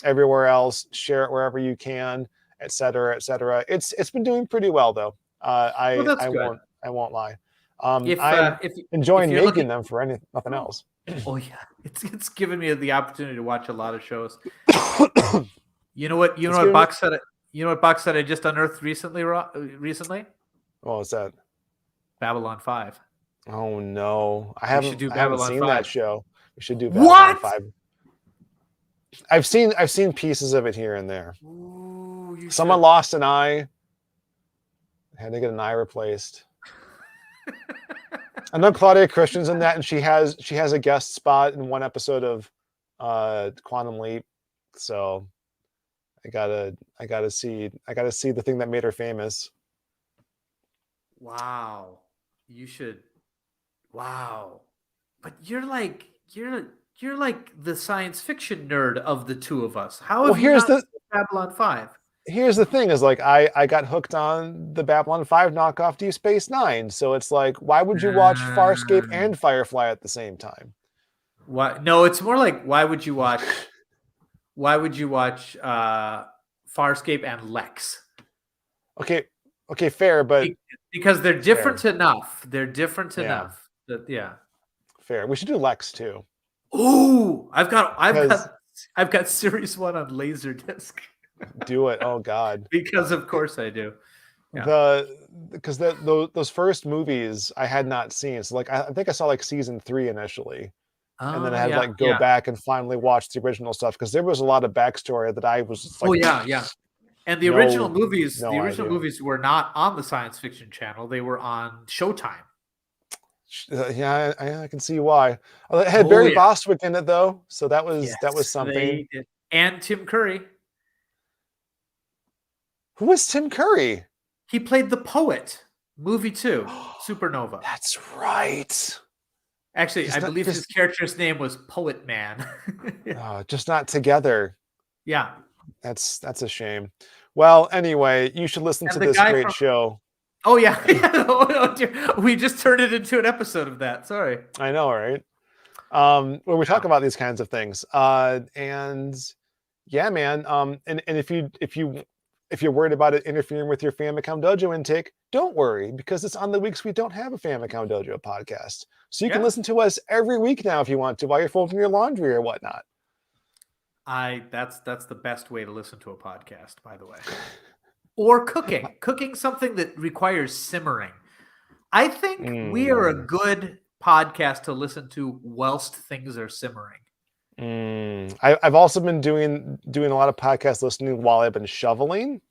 Everywhere else, share it wherever you can, etc., etc. It's been doing pretty well though. I won't lie. I'm enjoying making them for nothing else. Oh yeah, it's given me the opportunity to watch a lot of shows. You know what box set I just unearthed recently? What was that? Babylon 5. Oh no, I haven't seen 5. That show. We should do Babylon 5. I've seen pieces of it here and there. Ooh, Someone lost an eye. Had to get an eye replaced. I know Claudia Christian's in that, and she has a guest spot in one episode of Quantum Leap. So I gotta see the thing that made her famous. Wow, you should. Wow, but you're like the science fiction nerd of the two of us. How have you not seen Babylon 5? Here's the thing: is like I got hooked on the Babylon 5 knockoff Deep Space Nine. So it's like, why would you watch Farscape and Firefly at the same time? Why? No, it's more like why would you watch Farscape and Lex? Okay, fair, but because they're different enough. They're different enough. Fair. We should do Lex too. Ooh, I've got Series 1 on Laserdisc. Do it. Oh God. Because of course I do. Yeah. Because those first movies I had not seen. So like I think I saw like season 3 initially. And then I had to go back and finally watch the original stuff because there was a lot of backstory that I was just like, And the original movies were not on the Science Fiction Channel. They were on Showtime. Yeah, I can see why. It had Barry Bostwick in it though, so that was something. And Tim Curry. Who was Tim Curry? He played the poet. Movie 2, Supernova. That's right. Actually, I believe his character's name was Poet Man. Just not together. Yeah. That's a shame. Well, anyway, you should listen And to the this guy great from show. Oh yeah, oh, dear. We just turned it into an episode of that. Sorry. I know, right? Where we talk about these kinds of things. And yeah, man. And if you're worried about it interfering with your Famicom Dojo intake, don't worry, because it's on the weeks we don't have a Famicom Dojo podcast. So you can listen to us every week now if you want to, while you're folding your laundry or whatnot. That's the best way to listen to a podcast, by the way. Or cooking something that requires simmering. I think we are a good podcast to listen to whilst things are simmering. I've also been doing a lot of podcast listening while I've been shoveling.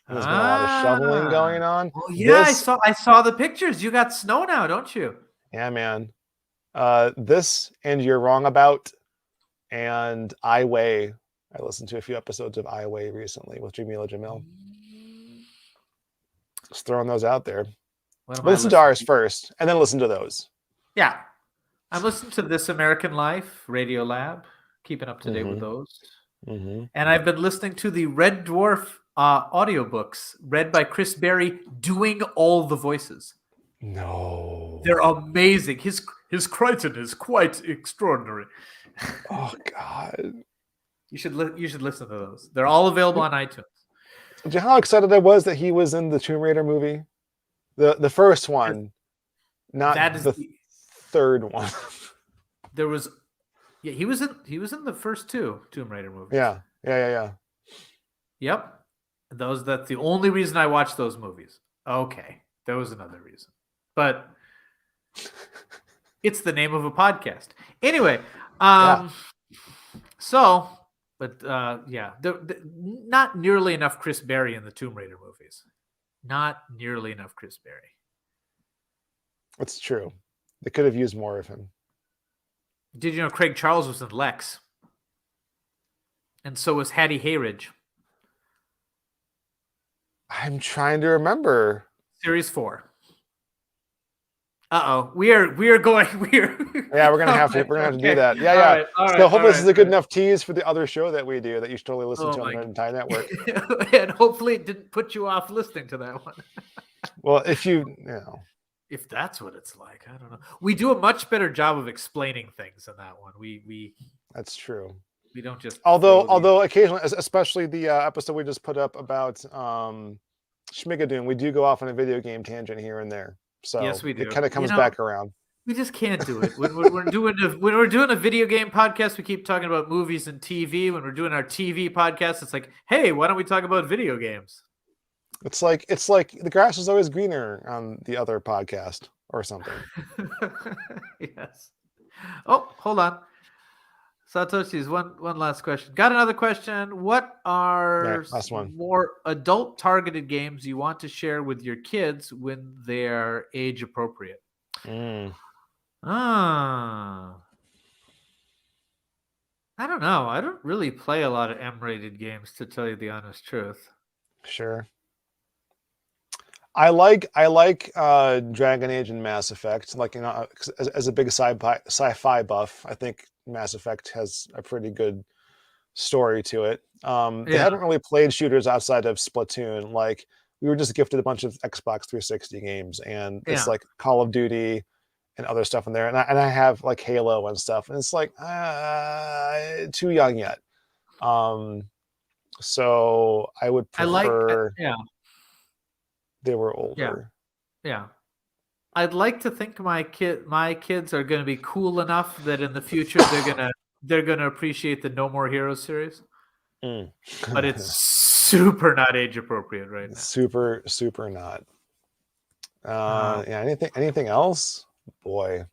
There's been a lot of shoveling going on. Oh yeah, I saw the pictures. You got snow now, don't you? Yeah, man. This and You're Wrong About and I Weigh. I listened to a few episodes of I Weigh recently with Jamila Jamil. Just throwing those out there. Listen to ours first, and then listen to those. Yeah. I'm listening to This American Life, Radio Lab, keeping up to date with those. And I've been listening to the Red Dwarf audiobooks read by Chris Berry, doing all the voices. No. They're amazing. His Crichton is quite extraordinary. Oh, God. You should listen to those. They're all available on iTunes. Do you know how excited I was that he was in the Tomb Raider movie? The first one, not the third one. There was, yeah, he was in the first two Tomb Raider movies. Yeah. Yep. That's the only reason I watched those movies. Okay, there was another reason, but it's the name of a podcast. Anyway, so, but yeah, not nearly enough Chris Berry in the Tomb Raider movies. Not nearly enough Chris Berry. It's true. They could have used more of him. Did you know Craig Charles was in Lex? And so was Hattie Hayridge. I'm trying to remember. Series 4. Uh-oh. We're going. Yeah, we're gonna have to do that. Yeah. So hopefully this is a good enough tease for the other show that we do that you should totally listen to on the entire network. And hopefully it didn't put you off listening to that one. Well, if if that's what it's like, I don't know. We do a much better job of explaining things in that one. We That's true. We don't just although occasionally, especially the episode we just put up about Schmigadoon, we do go off on a video game tangent here and there. So yes, we do. It kind of comes back around. We just can't do it. When we're doing a video game podcast, we keep talking about movies and TV. When we're doing our TV podcast, it's like, hey, why don't we talk about video games? It's like the grass is always greener on the other podcast or something. Yes. Oh, hold on. Satoshi's one last question. Got another question. What are more adult targeted games you want to share with your kids when they're age appropriate? I don't know. I don't really play a lot of M-rated games, to tell you the honest truth. Sure. I like Dragon Age and Mass Effect. Like, you know, as a big sci-fi buff, I think Mass Effect has a pretty good story to it. They haven't really played shooters outside of Splatoon. Like, we were just gifted a bunch of Xbox 360 games, and it's like Call of Duty and other stuff in there. And I have like Halo and stuff, and it's like too young yet. So I would prefer. They were older. Yeah. I'd like to think my kids are going to be cool enough that in the future they're gonna appreciate the No More Heroes series. But it's super not age appropriate right now. Super not. Anything else? Boy.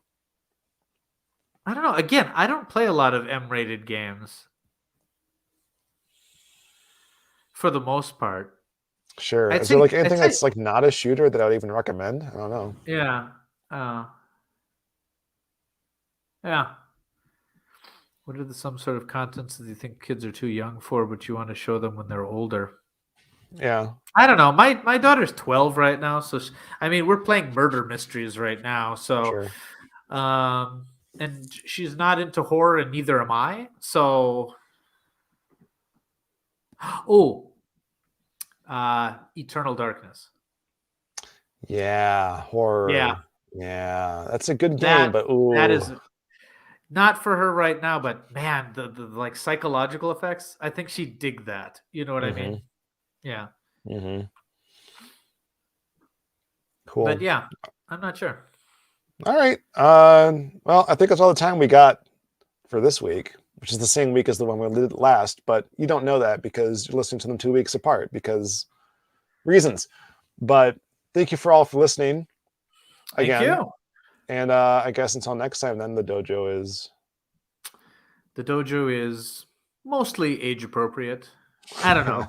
I don't know. Again, I don't play a lot of M-rated games for the most part. Sure. Is there like anything that's like not a shooter that I would even recommend? I don't know. Yeah. What are some sort of contents that you think kids are too young for, but you want to show them when they're older? Yeah. I don't know. My daughter's 12 right now, so we're playing murder mysteries right now. So, and she's not into horror, and neither am I. So, Eternal Darkness. Yeah, horror. Yeah, Yeah, that's a good game, that but that ooh. is not for her right now. But man, the like psychological effects, I think she'd dig that. You know what I mean? Yeah. But Cool. yeah, I'm not sure. All right. Well, I think that's all the time we got for this week, which is the same week as the one we did last, but you don't know that because you're listening to them 2 weeks apart because reasons. But thank you for all for listening Thank again. you. And I guess until next time, then the dojo is. The dojo is mostly age appropriate. I don't know.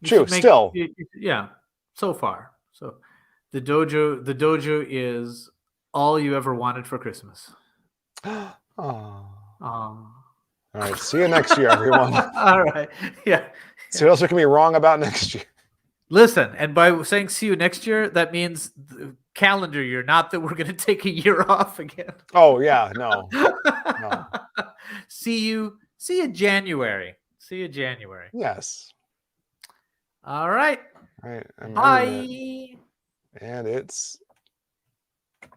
You True. should make Still. yeah. So far, so the dojo is all you ever wanted for Christmas. Oh. All Right. See you next year, everyone. All right. Yeah. See what else we can be wrong about next year. Listen, and by saying see you next year, that means the calendar year, not that we're going to take a year off again. Oh yeah, no. No. See you January. See you January. Yes. All right. All right. I'm Bye. ending it. And it's